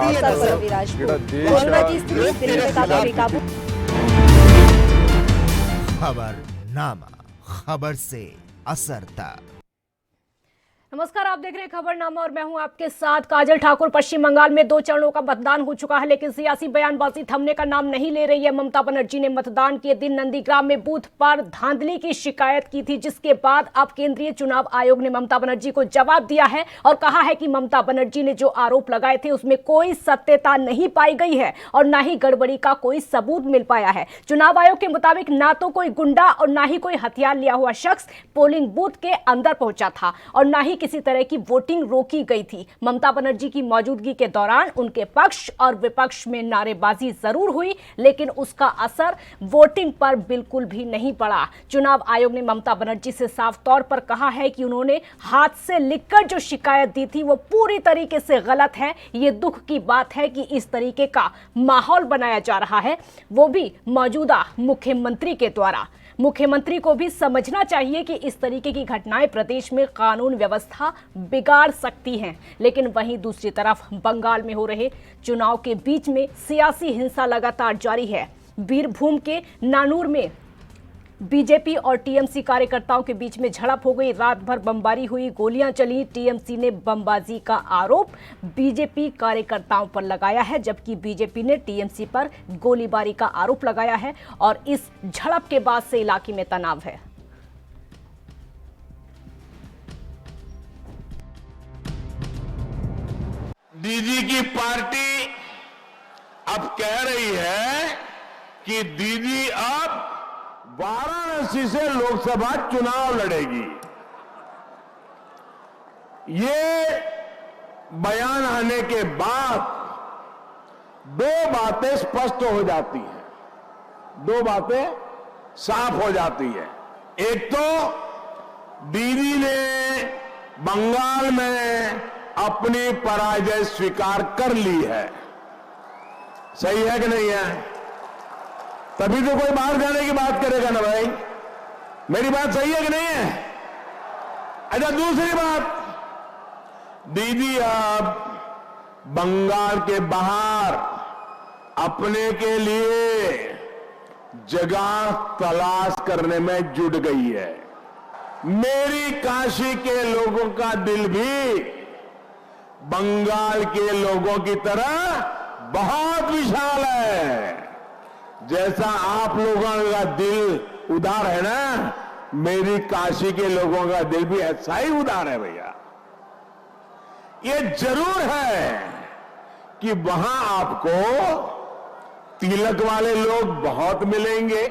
सरफराजी राजपूत कोरोनाची स्थिती दिल्ली में काफी बेकाबू। खबरनामा, खबर से असर तक। नमस्कार, आप देख रहे हैं खबरनामा और मैं हूं आपके साथ काजल ठाकुर। पश्चिम बंगाल में 2 चरणों का मतदान हो चुका है, लेकिन सियासी बयानबाजी थमने का नाम नहीं ले रही है। ममता बनर्जी ने मतदान के दिन नंदीग्राम में बूथ पर धांधली की शिकायत की थी, जिसके बाद अब केंद्रीय चुनाव आयोग ने ममता बनर्जी को जवाब दिया है और कहा है कि ममता बनर्जी ने जो आरोप लगाए थे उसमें कोई सत्यता नहीं पाई गई है और न ही गड़बड़ी का कोई सबूत मिल पाया है। चुनाव आयोग के मुताबिक ना तो कोई गुंडा और ना ही कोई हथियार लिया हुआ शख्स पोलिंग बूथ के अंदर पहुंचा था और ना ही किसी तरह की वोटिंग रोकी गई थी। ममता बनर्जी की मौजूदगी के दौरान उनके पक्ष और विपक्ष में नारेबाजी जरूर हुई, लेकिन उसका असर वोटिंग पर बिल्कुल भी नहीं पड़ा। चुनाव आयोग ने ममता बनर्जी से साफ तौर पर कहा है कि उन्होंने हाथ से लिखकर जो शिकायत दी थी वो पूरी तरीके से गलत है। ये दुख की बात है कि इस तरीके का माहौल बनाया जा रहा है, वो भी मौजूदा मुख्यमंत्री के द्वारा। मुख्यमंत्री को भी समझना चाहिए कि इस तरीके की घटनाएं प्रदेश में कानून व्यवस्था बिगाड़ सकती हैं। लेकिन वहीं दूसरी तरफ बंगाल में हो रहे चुनाव के बीच में सियासी हिंसा लगातार जारी है। बीरभूम के नानूर में बीजेपी और टीएमसी कार्यकर्ताओं के बीच में झड़प हो गई। रात भर बमबारी हुई, गोलियां चली। टीएमसी ने बमबाजी का आरोप बीजेपी कार्यकर्ताओं पर लगाया है, जबकि बीजेपी ने टीएमसी पर गोलीबारी का आरोप लगाया है और इस झड़प के बाद से इलाके में तनाव है। दीदी की पार्टी अब कह रही है कि दीदी अब वाराणसी से लोकसभा चुनाव लड़ेगी। ये बयान आने के बाद 2 बातें स्पष्ट हो जाती हैं, 2 बातें साफ हो जाती है। एक तो दीदी ने बंगाल में अपनी पराजय स्वीकार कर ली है। सही है कि नहीं है? तभी तो कोई बाहर जाने की बात करेगा ना भाई। मेरी बात सही है कि नहीं है? अच्छा, दूसरी बात, दीदी अब बंगाल के बाहर अपने के लिए जगह तलाश करने में जुट गई है। मेरी काशी के लोगों का दिल भी बंगाल के लोगों की तरह बहुत विशाल है। जैसा आप लोगों का दिल उदार है ना, मेरी काशी के लोगों का दिल भी ऐसा ही उदार है भैया। ये जरूर है कि वहां आपको तिलक वाले लोग बहुत मिलेंगे,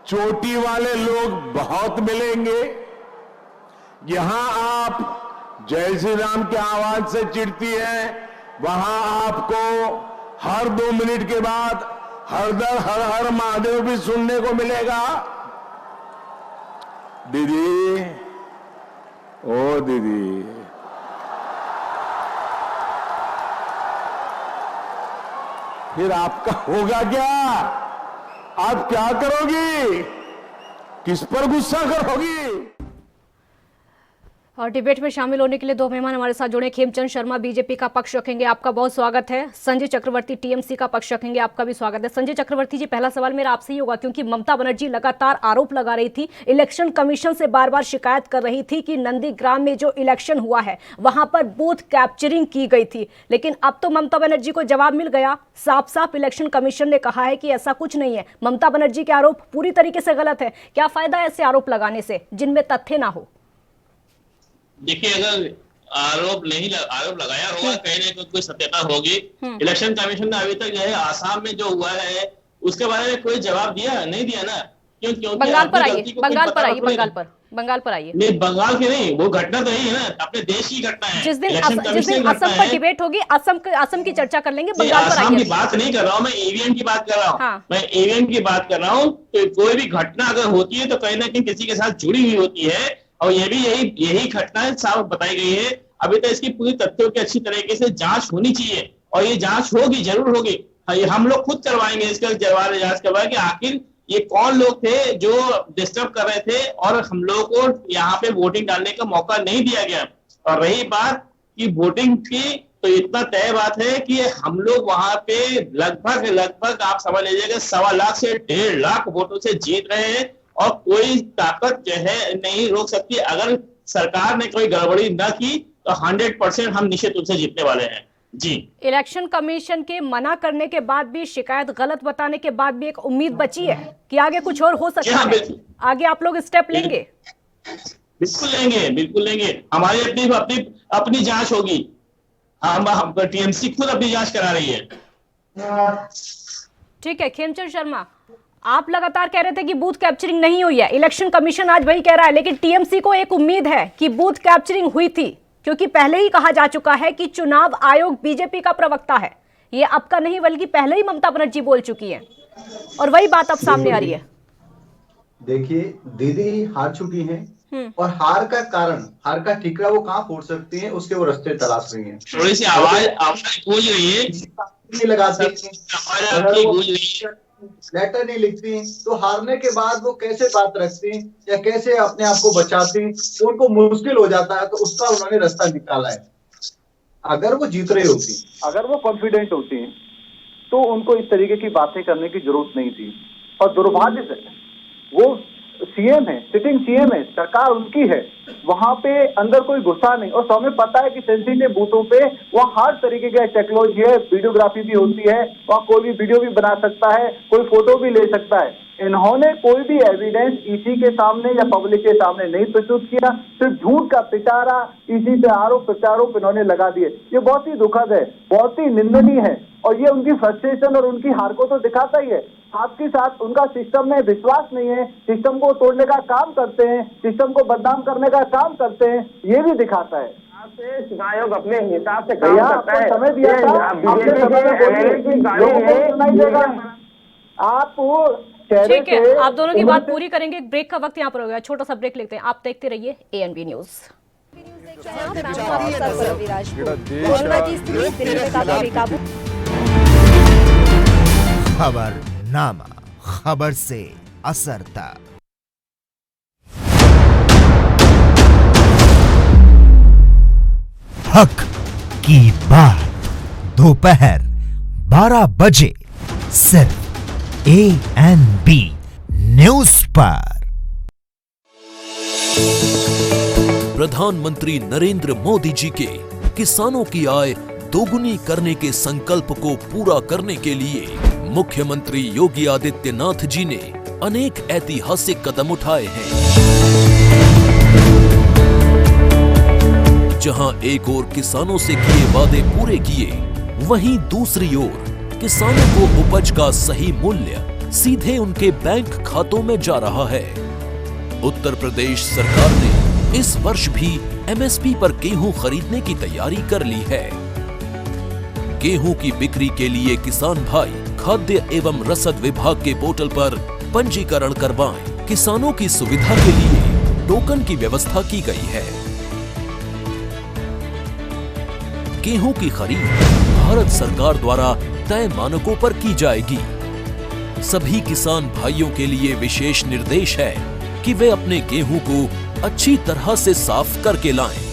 चोटी वाले लोग बहुत मिलेंगे। यहां आप जय श्री राम की आवाज से चिढ़ती है, वहां आपको हर 2 मिनट के बाद हर हर महादेव भी सुनने को मिलेगा। दीदी, ओ दीदी, फिर आपका होगा क्या? आप क्या करोगी? किस पर गुस्सा करोगी? और डिबेट में शामिल होने के लिए 2 मेहमान हमारे साथ जुड़े। खेमचंद शर्मा बीजेपी का पक्ष रखेंगे, आपका बहुत स्वागत है। संजय चक्रवर्ती टीएमसी का पक्ष रखेंगे, आपका भी स्वागत है। संजय चक्रवर्ती जी, पहला सवाल मेरा आपसे ही होगा, क्योंकि ममता बनर्जी लगातार आरोप लगा रही थी, इलेक्शन कमीशन से बार बार शिकायत कर रही थी कि नंदीग्राम में जो इलेक्शन हुआ है वहां पर बूथ कैप्चरिंग की गई थी। लेकिन अब तो ममता बनर्जी को जवाब मिल गया, साफ साफ इलेक्शन कमीशन ने कहा है कि ऐसा कुछ नहीं है, ममता बनर्जी के आरोप पूरी तरीके से गलत है। क्या फायदा है ऐसे आरोप लगाने से जिनमें तथ्य ना हो? देखिए, अगर आरोप लगाया होगा, कहीं ना कोई सत्यता होगी। इलेक्शन कमीशन ने अभी तक जो है आसाम में जो हुआ है उसके बारे में कोई जवाब नहीं दिया ना। क्योंकि बंगाल पर आइए, बंगाल पर आइए, बंगाल पर आइए। नहीं, बंगाल की नहीं, वो घटना तो नहीं है ना, अपने देश की घटना है। जिस दिन असम पर डिबेट होगी, असम की चर्चा कर लेंगे। बंगाल पर आइए। असम की बात नहीं कर रहा हूँ मैं, ईवीएम की बात कर रहा हूँ। हाँ। मैं ईवीएम की बात कर रहा हूँ। तो कोई भी घटना अगर होती है तो कहीं ना कहीं किसी के साथ जुड़ी हुई होती है, और ये भी यही घटना साफ बताई गई है। अभी तो इसकी पूरी तथ्यों की अच्छी तरीके से जांच होनी चाहिए, और ये जांच होगी, जरूर होगी। हम लोग खुद करवाएंगे इसका जांच करवाएंगे कि आखिर ये कौन लोग थे जो डिस्टर्ब कर रहे थे और हम लोगों को यहाँ पे वोटिंग डालने का मौका नहीं दिया गया। और रही बात कि वोटिंग की, तो इतना तय बात है कि हम लोग वहां पे लगभग आप समझ लीजिएगा 1.25 लाख से 1.5 लाख वोटों से जीत रहे हैं, और कोई ताकत जो है नहीं रोक सकती। अगर सरकार ने कोई गड़बड़ी न की तो 100% हम निश्चित रूप से जीतने वाले हैं जी। इलेक्शन कमीशन के मना करने के बाद भी, शिकायत गलत बताने के बाद भी एक उम्मीद बची है कि आगे कुछ और हो सकता है। आगे आप लोग स्टेप लेंगे? बिल्कुल लेंगे। हमारी अपनी जांच होगी। हम टीएमसी खुद अपनी जांच करा रही है। ठीक है खेमचंद शर्मा, आप लगातार कह रहे थे कि बूथ कैप्चरिंग नहीं हुई है, इलेक्शन कमीशन आज वही कह रहा है, लेकिन टीएमसी को एक उम्मीद है कि बूथ कैप्चरिंग हुई थी, क्योंकि पहले ही कहा जा चुका है कि चुनाव आयोग बीजेपी का प्रवक्ता है। ये अब का नहीं बल्कि पहले ही ममता बनर्जी बोल चुकी है, और वही बात अब सामने आ रही है। देखिए दीदी हार चुकी हैं, और हार का कारण, हार का ठिकरा वो कहाँ फोड़ सकती हैं, उसके वो रास्ते तलाश रही हैं। थोड़ी सी आवाज गूंज रही है, नहीं लगा सकती, लेटर नहीं लिखती, तो हारने के बाद वो कैसे बात रखती या कैसे अपने आप को बचाती, उनको मुश्किल हो जाता है। तो उसका उन्होंने रास्ता निकाला है। अगर वो जीत रही होती, अगर वो कॉन्फिडेंट होती, तो उनको इस तरीके की बातें करने की जरूरत नहीं थी। और दुर्भाग्य से वो सीएम है, सिटिंग सीएम है, सरकार उनकी है, वहां पे अंदर कोई गुस्सा नहीं। और हमें पता है कि सेंसिटिव बूथों पे वहाँ हर तरीके का टेक्नोलॉजी है, वीडियोग्राफी भी होती है, वहाँ कोई भी वीडियो भी बना सकता है, कोई फोटो भी ले सकता है। इन्होंने कोई भी एविडेंस ईसी के सामने या पब्लिक के सामने नहीं प्रस्तुत किया, सिर्फ झूठ का पिटारा, ईसी पे आरोप प्रत्यारोप इन्होंने लगा दिए। ये बहुत ही दुखद है, बहुत ही निंदनीय है, और ये उनकी फ्रस्ट्रेशन और उनकी हार को तो दिखाता ही है। साथ ही साथ उनका सिस्टम में विश्वास नहीं है, सिस्टम को तोड़ने का काम करते हैं, सिस्टम को बदनाम करने का काम करते हैं, ये भी दिखाता है। चुनाव आयोग अपने हिसाब से काम करता है। समय दिया था, आप ठीक है, आप दोनों की बात पूरी करेंगे। ब्रेक का वक्त यहाँ पर हो गया, छोटा सा ब्रेक लेते हैं। आप देखते रहिए ANB न्यूज। खबरनामा, खबर से असर तक। हक की बात दोपहर 12 बजे सिर्फ ANB न्यूज पर। प्रधानमंत्री नरेंद्र मोदी जी के किसानों की आय दोगुनी करने के संकल्प को पूरा करने के लिए मुख्यमंत्री योगी आदित्यनाथ जी ने अनेक ऐतिहासिक कदम उठाए हैं। जहां एक ओर किसानों से किए वादे पूरे किए, वहीं दूसरी ओर किसानों को उपज का सही मूल्य सीधे उनके बैंक खातों में जा रहा है। उत्तर प्रदेश सरकार ने इस वर्ष भी MSP पर गेहूं खरीदने की तैयारी कर ली है। गेहूं की बिक्री के लिए किसान भाई खाद्य एवं रसद विभाग के पोर्टल पर पंजीकरण करवाएं। किसानों की सुविधा के लिए टोकन की व्यवस्था की गई है। गेहूं की खरीद भारत सरकार द्वारा तय मानकों पर की जाएगी। सभी किसान भाइयों के लिए विशेष निर्देश है कि वे अपने गेहूं को अच्छी तरह से साफ करके लाएं।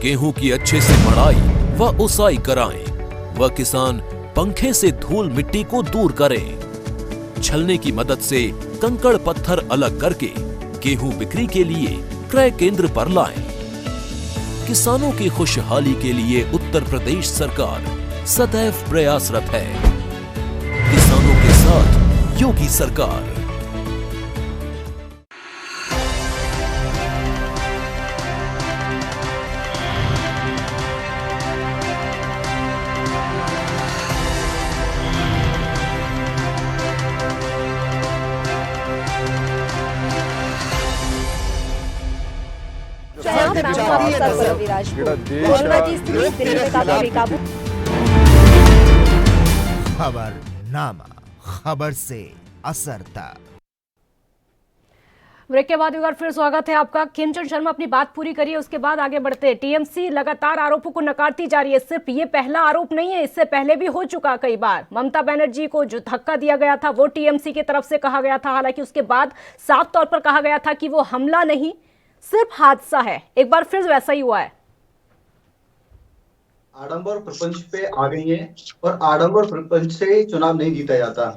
गेहूं की अच्छे से मड़ाई व उसाई कराएं। व किसान पंखे से धूल मिट्टी को दूर करें। छलने की मदद से कंकड़ पत्थर अलग करके गेहूं बिक्री के लिए क्रय केंद्र पर लाएं। किसानों की खुशहाली के लिए उत्तर प्रदेश सरकार सदैव प्रयासरत है। किसानों के साथ योगी सरकार। खबरनामा, खबर से असर तक। ब्रेक के बाद एक बार फिर स्वागत है आपका। खेमचंद शर्मा अपनी बात पूरी करिए, उसके बाद आगे बढ़ते हैं। टीएमसी लगातार आरोपों को नकारती जा रही है। सिर्फ ये पहला आरोप नहीं है, इससे पहले भी हो चुका कई बार। ममता बनर्जी को जो धक्का दिया गया था वो टीएमसी की तरफ से कहा गया था, हालांकि उसके बाद साफ तौर पर कहा गया था कि वो हमला नहीं सिर्फ हादसा है। एक बार फिर वैसा ही हुआ है। आडंबर प्रपंच पे आ गई है और आडंबर प्रपंच से चुनाव नहीं जीता जाता।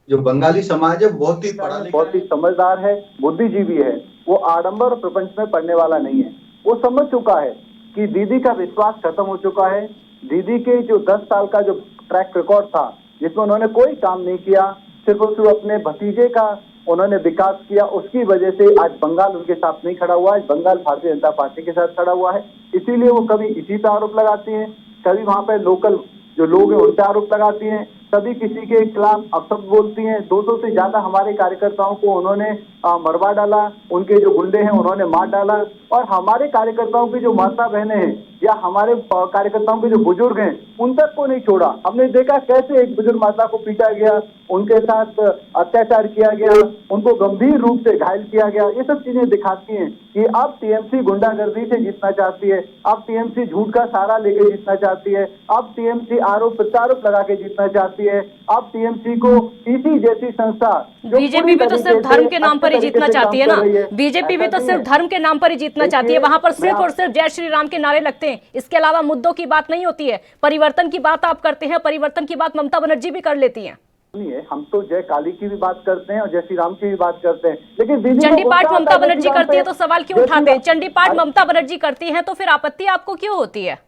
जो बंगाली समाज है बहुत ही पढ़ा लिखा, बहुत ही समझदार है, बुद्धिजीवी है, वो आडंबर प्रपंच में पढ़ने वाला नहीं है। वो समझ चुका है कि दीदी का विश्वास खत्म हो चुका है। दीदी के जो 10 साल का जो ट्रैक रिकॉर्ड था जिसमें उन्होंने कोई काम नहीं किया, सिर्फ और सिर्फ अपने भतीजे का उन्होंने विकास किया, उसकी वजह से आज बंगाल उनके साथ नहीं खड़ा हुआ है, बंगाल भारतीय जनता पार्टी के साथ खड़ा हुआ है। इसीलिए वो कभी इसी पे आरोप लगाती हैं, कभी वहां पे लोकल जो लोग हैं उन पे आरोप लगाती हैं, कभी किसी के खिलाफ अपशब्द बोलती हैं। 200 से ज्यादा हमारे कार्यकर्ताओं को उन्होंने मरवा डाला, उनके जो गुंडे हैं उन्होंने मार डाला, और हमारे कार्यकर्ताओं की जो माता बहनें हैं या हमारे कार्यकर्ताओं के जो बुजुर्ग हैं उन तक को नहीं छोड़ा। हमने देखा कैसे एक बुजुर्ग माता को पीटा गया, उनके साथ अत्याचार किया गया, उनको गंभीर रूप से घायल किया गया। ये सब चीजें दिखाती हैं कि अब टीएमसी गुंडागर्दी से जीतना चाहती है, अब टीएमसी झूठ का सहारा लेके जीतना चाहती है, अब टीएमसी आरोप प्रत्यारोप लगा के जीतना चाहती है, अब टीएमसी को इसी जैसी संस्था। बीजेपी भी तो सिर्फ धर्म के नाम पर ही जीतना चाहती है ना, बीजेपी भी तो सिर्फ धर्म के नाम पर ही जीतना चाहती है। वहां पर सिर्फ और सिर्फ जय श्री राम के नारे लगते हैं, इसके अलावा मुद्दों की बात नहीं होती है। परिवर्तन की बात आप करते हैं, परिवर्तन की बात ममता बनर्जी भी कर लेती हैं। हम तो जय काली की भी बात करते हैं और जय श्री राम की भी बात करते हैं, लेकिन चंडी पाठ ममता बनर्जी करती है तो सवाल क्यों उठाते हैं? चंडी पाठ ममता बनर्जी करती है तो फिर आपत्ति आपको क्यों होती है?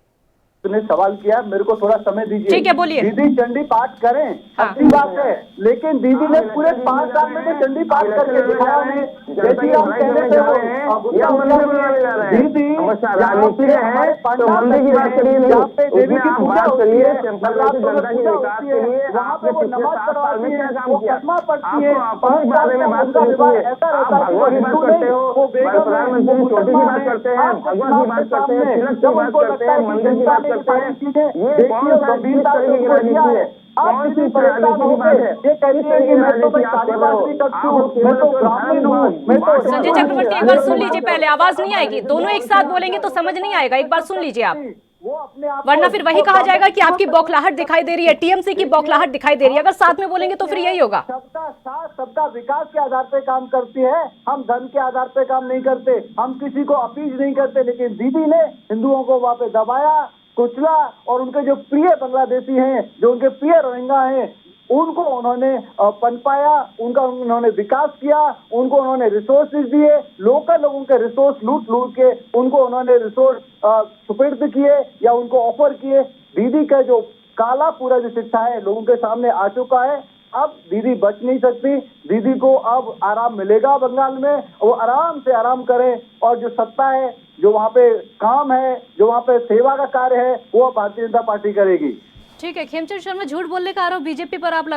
तुमने सवाल किया, मेरे को थोड़ा समय दीजिए। ठीक है, बोलिए। दीदी चंडी पाठ करें, अच्छी बात है, लेकिन दीदी ने पूरे 5 साल में तो चंडी पाठ करके दिखाया है। जैसे हम कहते थे दीदी राजनीति है तो मंदिर की बात करिए, यहाँ पे देवी की पूजा होती है, वहाँ पे वो नमाज पढ़वाती है, वो कस्मा पढ़ती है, 5 साल में बात करती है। ऐसा रहता है वो हिंदू नहीं, वो प्रधानमंत्री छोटी की बात करते हैं, भगवान की बात करते हैं, जब उनको लगता है मंदिर की बात करते हैं। ये कौन सा गंभीरता से राजनीति है? कौन सी राजनीति की बात है? ये कहती है कि मैं तो कार्यवाही करती हूँ, मैं तो ब्राह्मण हूँ, मैं तो। संजय चक्रवर्ती, एक बार सुन लीजिए, पहले आवाज नहीं आएगी, दोनों एक साथ बोलेंगे तो समझ नहीं आएगा। एक बार सुन लीजिए आप, वरना फिर वही कहा जाएगा कि आपकी बौखलाहट दिखाई दे रही है, टीएमसी की बौखलाहट दिखाई दे रही है। अगर साथ में बोलेंगे तो फिर यही होगा। सबका साथ, सबका विकास के आधार पे काम करती है, हम धर्म के आधार पे काम नहीं करते, हम किसी को अपीज नहीं करते। लेकिन दीदी ने हिंदुओं को वहां पे दबाया, कुचला, और उनके जो प्रिय बांग्लादेशी हैं, जो उनके प्रिय रोहिंग्या हैं, उनको उन्होंने पनपाया, उनका उन्होंने विकास किया, उनको उन्होंने रिसोर्सेज दिए, लोकल लोगों के रिसोर्स लूट के उनको उन्होंने रिसोर्स सुपुर्द किए या उनको ऑफर किए। दीदी का जो काला पूरा जो शिक्षा है लोगों के सामने आ चुका है। अब दीदी बच नहीं सकती, दीदी को अब आराम मिलेगा बंगाल में, वो आराम से आराम करें, और जो सत्ता है, जो वहाँ पे काम है, जो वहाँ पे सेवा का कार्य है, वो भारतीय जनता पार्टी करेगी। ठीक है, खेमचंद शर्मा, झूठ बोलने का आरोप बीजेपी पर आप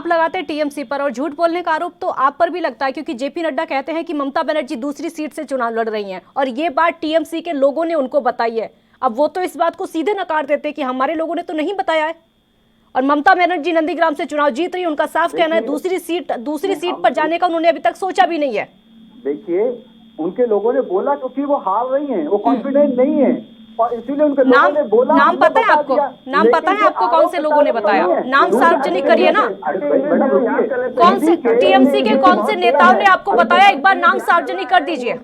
लगाते टीएमसी पर, और झूठ बोलने का आरोप तो आप पर भी लगता है, क्योंकि जेपी नड्डा कहते हैं कि ममता बनर्जी दूसरी सीट से चुनाव लड़ रही हैं, और ये बात टीएमसी के लोगों ने उनको बताई है। अब वो तो इस बात को सीधे नकार देते कि हमारे लोगों ने तो नहीं बताया है, और ममता बनर्जी नंदीग्राम से चुनाव जीत रही है। उनका साफ कहना है दूसरी सीट पर जाने का उन्होंने अभी तक सोचा भी नहीं है। देखिए, उनके लोगों ने बोला क्योंकि वो हार रही हैं, वो कॉन्फिडेंट नहीं है, और इसीलिए उनके लोगों ने बोला। नाम पता है आपको? नाम पता है आपको कौन से लोगों ने बताया? नाम सार्वजनिक करिए ना। कौन से टीएमसी के कौन से नेताओं ने आपको बताया? एक बार नाम सार्वजनिक कर दीजिए।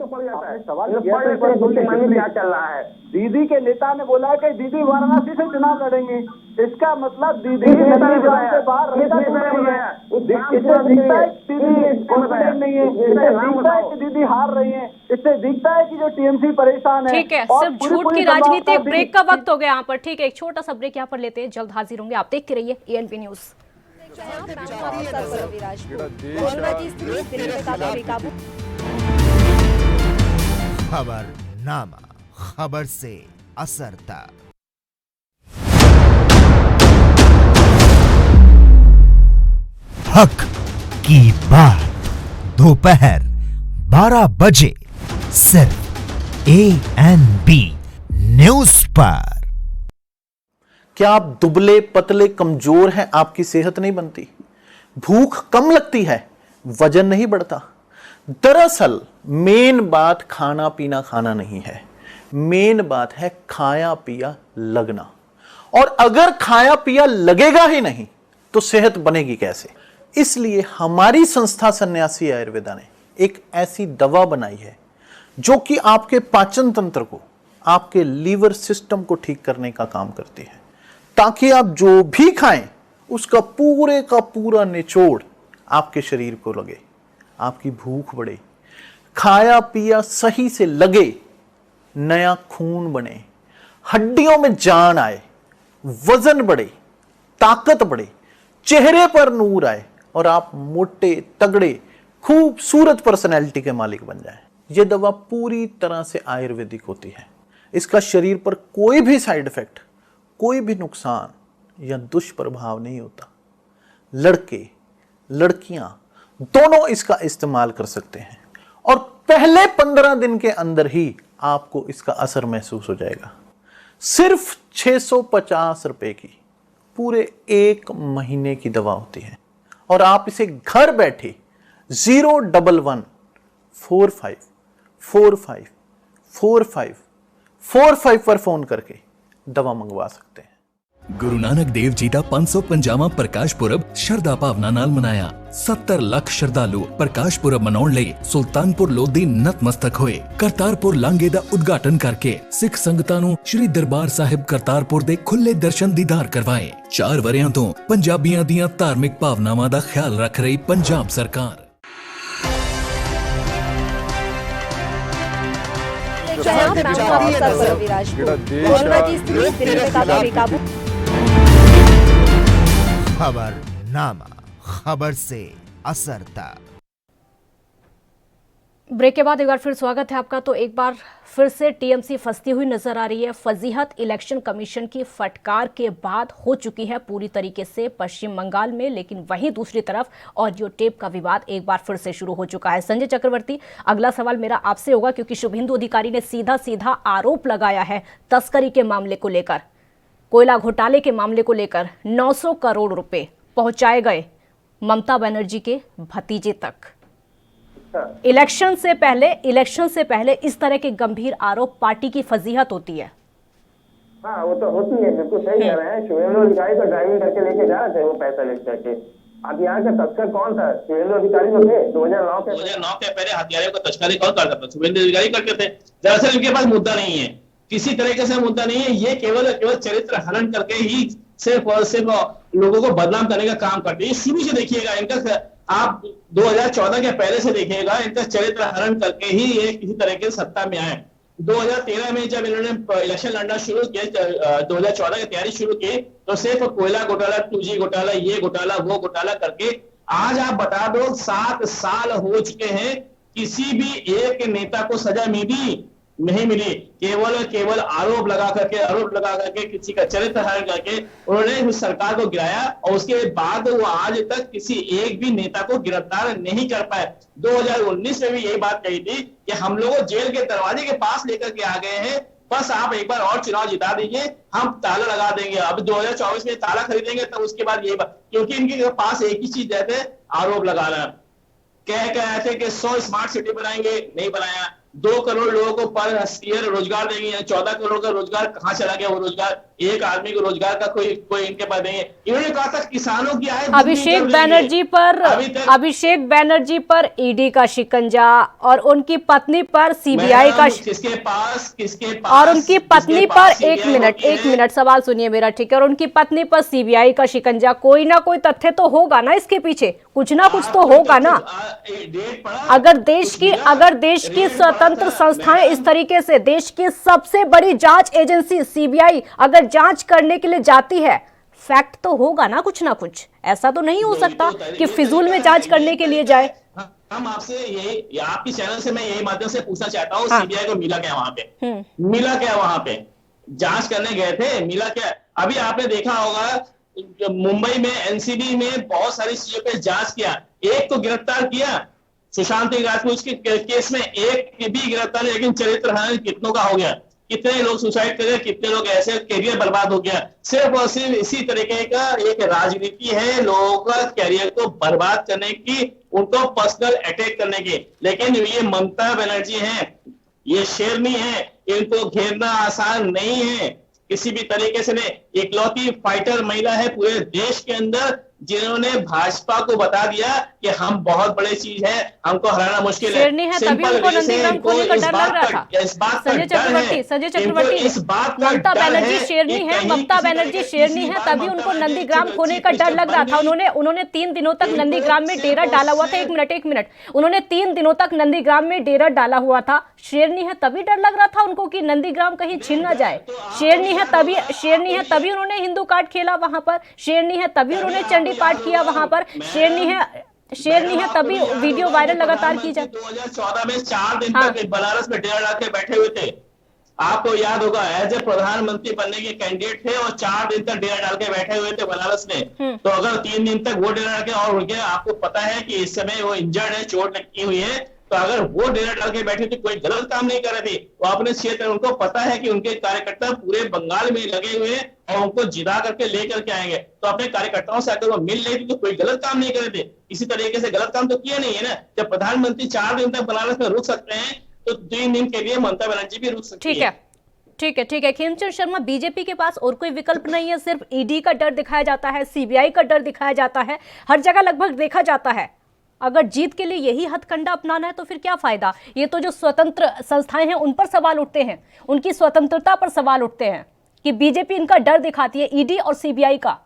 दीदी के नेता ने बोला है कि दीदी वाराणसी से चुनाव लड़ेंगे, इसका मतलब दीदी से बाहर दीदी हार रही है। इससे दिखता है कि जो टीएमसी परेशान है। ठीक है, सिर्फ झूठ की राजनीति। एक ब्रेक का वक्त हो गया यहाँ पर। ठीक है, एक छोटा सा ब्रेक यहाँ पर लेते हैं, जल्द हाजिर होंगे। आप देखते रहिए एएनपी न्यूज। खबरनामा, खबर से असर तक। हक की बात दोपहर 12 बजे सिर्फ एएनपी न्यूज पर। क्या आप दुबले पतले कमजोर हैं? आपकी सेहत नहीं बनती, भूख कम लगती है, वजन नहीं बढ़ता? दरअसल मेन बात खाना पीना खाना नहीं है, मेन बात है खाया पिया लगना। और अगर खाया पिया लगेगा ही नहीं तो सेहत बनेगी कैसे? इसलिए हमारी संस्था सन्यासी आयुर्वेदा ने एक ऐसी दवा बनाई है जो कि आपके पाचन तंत्र को, आपके लीवर सिस्टम को ठीक करने का काम करती है, ताकि आप जो भी खाएं उसका पूरे का पूरा निचोड़ आपके शरीर को लगे, आपकी भूख बढ़े, खाया पिया सही से लगे, नया खून बने, हड्डियों में जान आए, वजन बढ़े, ताकत बढ़े, चेहरे पर नूर आए और आप मोटे तगड़े खूबसूरत पर्सनैलिटी के मालिक बन जाएं। यह दवा पूरी तरह से आयुर्वेदिक होती है। इसका शरीर पर कोई भी साइड इफेक्ट, कोई भी नुकसान या दुष्प्रभाव नहीं होता। लड़के लड़कियां दोनों इसका इस्तेमाल कर सकते हैं और पहले 15 दिन के अंदर ही आपको इसका असर महसूस हो जाएगा। सिर्फ 650 रुपए की पूरे 1 महीने की दवा होती है और आप इसे घर बैठे 01145454545 पर फोन करके दवा मंगवा सकते हैं। गुरु नानक देव जी का 555वां प्रकाश पुरब शरदा भावना नाल मनाया। 70 ਲੱਖ ਸ਼ਰਧਾਲੂ ਪ੍ਰਕਾਸ਼ ਪੁਰਬ ਮਨਾਉਣ ਲਈ ਸੁਲਤਾਨਪੁਰ ਲੋਧੀ ਨਤਮਸਤਕ ਹੋਏ। ਕਰਤਾਰਪੁਰ ਲਾਂਘੇ ਦਾ ਉਦਘਾਟਨ ਕਰਕੇ ਸਿੱਖ ਸੰਗਤਾਂ ਨੂੰ ਸ੍ਰੀ ਦਰਬਾਰ ਸਾਹਿਬ ਕਰਤਾਰਪੁਰ ਦੇ ਖੁੱਲੇ ਦਰਸ਼ਨ ਦੀਦਾਰ ਕਰਵਾਏ। 4 ਵਰਿਆਂ ਤੋਂ ਪੰਜਾਬੀਆਂ ਦੀਆਂ ਧਾਰਮਿਕ ਭਾਵਨਾਵਾਂ ਦਾ ਖਿਆਲ ਰੱਖ ਰਹੀ ਪੰਜਾਬ सरकार। खबरनामा, खबर से असर तक। ब्रेक के बाद एक बार फिर स्वागत है आपका। तो एक बार फिर से टीएमसी फंसती हुई नजर आ रही है। फजीहत इलेक्शन कमीशन की फटकार के बाद हो चुकी है पूरी तरीके से पश्चिम बंगाल में, लेकिन वहीं दूसरी तरफ ऑडियो टेप का विवाद एक बार फिर से शुरू हो चुका है। संजय चक्रवर्ती, अगला सवाल मेरा आपसे होगा, क्योंकि शुभेंदु अधिकारी ने सीधा सीधा आरोप लगाया है तस्करी के मामले को लेकर, कोयला घोटाले के मामले को लेकर 900 करोड़ रुपए पहुंचाए गए ममता बनर्जी के भतीजे तक। इलेक्शन से पहले इस तरह के गंभीर आरोप पार्टी की फजीहत होती है। हाँ, वो तो होती है, बिल्कुल सही कह रहे हैं। शुभेंदु अधिकारी तो ड्राइविंग करके लेके जा रहे थे वो पैसा लेकर के। अब यहाँ का तस्कर कौन था? शुभेंदु अधिकारी तो थे। 2009 के पहले हथियारों को तस्करी कौन करता था? शुभेंदु अधिकारी करते थे। दरअसल इनके पास मुद्दा नहीं है, किसी तरीके से मुद्दा नहीं है। ये केवल चरित्र हनन करके ही सिर्फ और सिर्फ लोगों को बदनाम करने का काम करते हैं। शुरू से देखिएगा इनका, आप 2014 के पहले से देखिएगा, इनका चरित्र हरण करके ही ये किसी तरह के सत्ता में आए। 2013 में जब इन्होंने इलेक्शन लड़ना शुरू किया, 2014 की तैयारी शुरू की, तो सिर्फ कोयला घोटाला, 2G घोटाला, ये घोटाला, वो घोटाला करके आज आप बता दो 7 साल हो चुके हैं, किसी भी एक नेता को सजा नहीं मिली। केवल आरोप लगा करके किसी का चरित्र हरण करके उन्होंने उस सरकार को गिराया और उसके बाद वो आज तक किसी एक भी नेता को गिरफ्तार नहीं कर पाए। 2019 में भी यही बात कही थी कि हम लोग जेल के दरवाजे के पास लेकर के आ गए हैं, बस आप एक बार और चुनाव जिता दीजिए, हम ताला लगा देंगे। अब 2024 में ताला खरीदेंगे तब उसके बाद यही बात, क्योंकि इनके पास एक ही चीज रहते, आरोप लगाना। कह रहे थे कि 100 स्मार्ट सिटी बनाएंगे, नहीं बनाया। 2 करोड़ लोगों को पर ईयर रोजगार देंगे, 14 करोड़ का रोजगार कहां चला गया? वो रोजगार एक आदमी को रोजगार का कोई इनके पास नहीं है। इन्होंने कहा था किसानों की आय। अभिषेक बैनर्जी पर ईडी का शिकंजा और उनकी पत्नी पर सीबीआई का, किसके पास और उनकी पत्नी पर एक मिनट सवाल सुनिए मेरा, ठीक है? और उनकी पत्नी पर सीबीआई का शिकंजा, कोई ना कोई तथ्य तो होगा ना इसके पीछे, कुछ ना कुछ तो होगा ना। अगर देश की स्वतंत्र संस्थाएं इस तरीके से, देश की सबसे बड़ी जांच एजेंसी सीबीआई अगर जांच करने के लिए जाती है, फैक्ट तो होगा ना कुछ। ऐसा तो नहीं हो सकता कि फिजूल में जांच करने के लिए जाए। हम आपसे यही, आपकी चैनल से मैं यही माध्यम से पूछना चाहता हूँ, सीबीआई को मिला क्या वहां पे? जांच करने गए थे, मिला क्या? अभी आपने देखा होगा मुंबई में एनसीबी में बहुत सारी चीजों पे जांच किया, एक तो गिरफ्तार किया सुशांत सिंह राजपूत के केस में, एक भी गिरफ्तार, लेकिन चरित्र हनन कितनों का हो गया? कितने लोग सुसाइड कर गए, कितने लोग ऐसे कैरियर बर्बाद हो गया। सिर्फ और सिर्फ इसी तरीके का एक राजनीति है लोगों का कैरियर को बर्बाद करने की, उनको पर्सनल अटैक करने की। लेकिन ये ममता बनर्जी हैं, ये शेरनी है, इनको घेरना आसान नहीं है किसी भी तरीके से। नहीं, इकलौती फाइटर महिला है पूरे देश के अंदर जिन्होंने भाजपा को बता दिया कि हम बहुत बड़ी चीज है, हमको हराना मुश्किल है। शेरनी है तभी उनको नंदीग्राम खोने का डर लग रहा था। इस बात का संजय डर है, चक्रवर्ती इस बात का ममता डर बनर्जी है शेरनी कि है, कहीं ममता किसी बनर्जी तरीके शेरनी किसी है, बार तभी ममता उनको बनर्जी नंदीग्राम जो खोने का चीफ डर लग रहा था। मिनिस्टर उन्होंने 3 दिनों तक इनको नंदीग्राम में डेरा सिर्फ डाला हुआ था। और एक मिनट, उन्होंने 3 दिनों तक नंदीग्राम में डेरा डाला हुआ था। शेरनी है तभी डर लग रहा था उनको कि नंदीग्राम कहीं छीन ना जाए। शेरनी है तभी उन्होंने हिंदू कार्ड खेला वहां पर। शेरनी है तभी उन्होंने चंडी पाठ किया वहां पर। शेरनी है तभी वीडियो वायरल लगातार की जाए। 2014 में 4 दिन तक बनारस में डेरा डाल के बैठे हुए थे। आपको याद होगा, एज ए प्रधानमंत्री बनने के कैंडिडेट थे और 4 दिन तक डेरा डाल के बैठे हुए थे बनारस में। तो अगर 3 दिन तक वो डेरा डाल के और उनके, आपको पता है कि इस समय वो इंजर्ड है, चोट लगी हुई है, तो अगर वो डेरा डाल के बैठे थे, कोई गलत काम नहीं कर रहे थे। वो अपने क्षेत्र, उनको पता है कि उनके कार्यकर्ता पूरे बंगाल में लगे हुए हैं और उनको जिता करके लेकर के आएंगे। तो अपने कार्यकर्ताओं से अगर वो मिल रहे थे तो कोई गलत काम नहीं कर रहे थे। इसी तरीके से गलत काम तो किया नहीं है ना। जब प्रधानमंत्री 4 दिन तक बनारस में रुक सकते हैं तो 3 दिन के लिए ममता बनर्जी भी रुक सकती है। ठीक है। खेमचंद शर्मा, बीजेपी के पास और कोई विकल्प नहीं है, सिर्फ ईडी का डर दिखाया जाता है, सीबीआई का डर दिखाया जाता है, हर जगह लगभग देखा जाता है। अगर जीत के लिए यही हथकंडा अपनाना है तो फिर क्या फायदा? ये तो जो स्वतंत्र संस्थाएं हैं उन पर सवाल उठते हैं, उनकी स्वतंत्रता पर सवाल उठते हैं कि बीजेपी इनका डर दिखाती है, ईडी और सीबीआई का।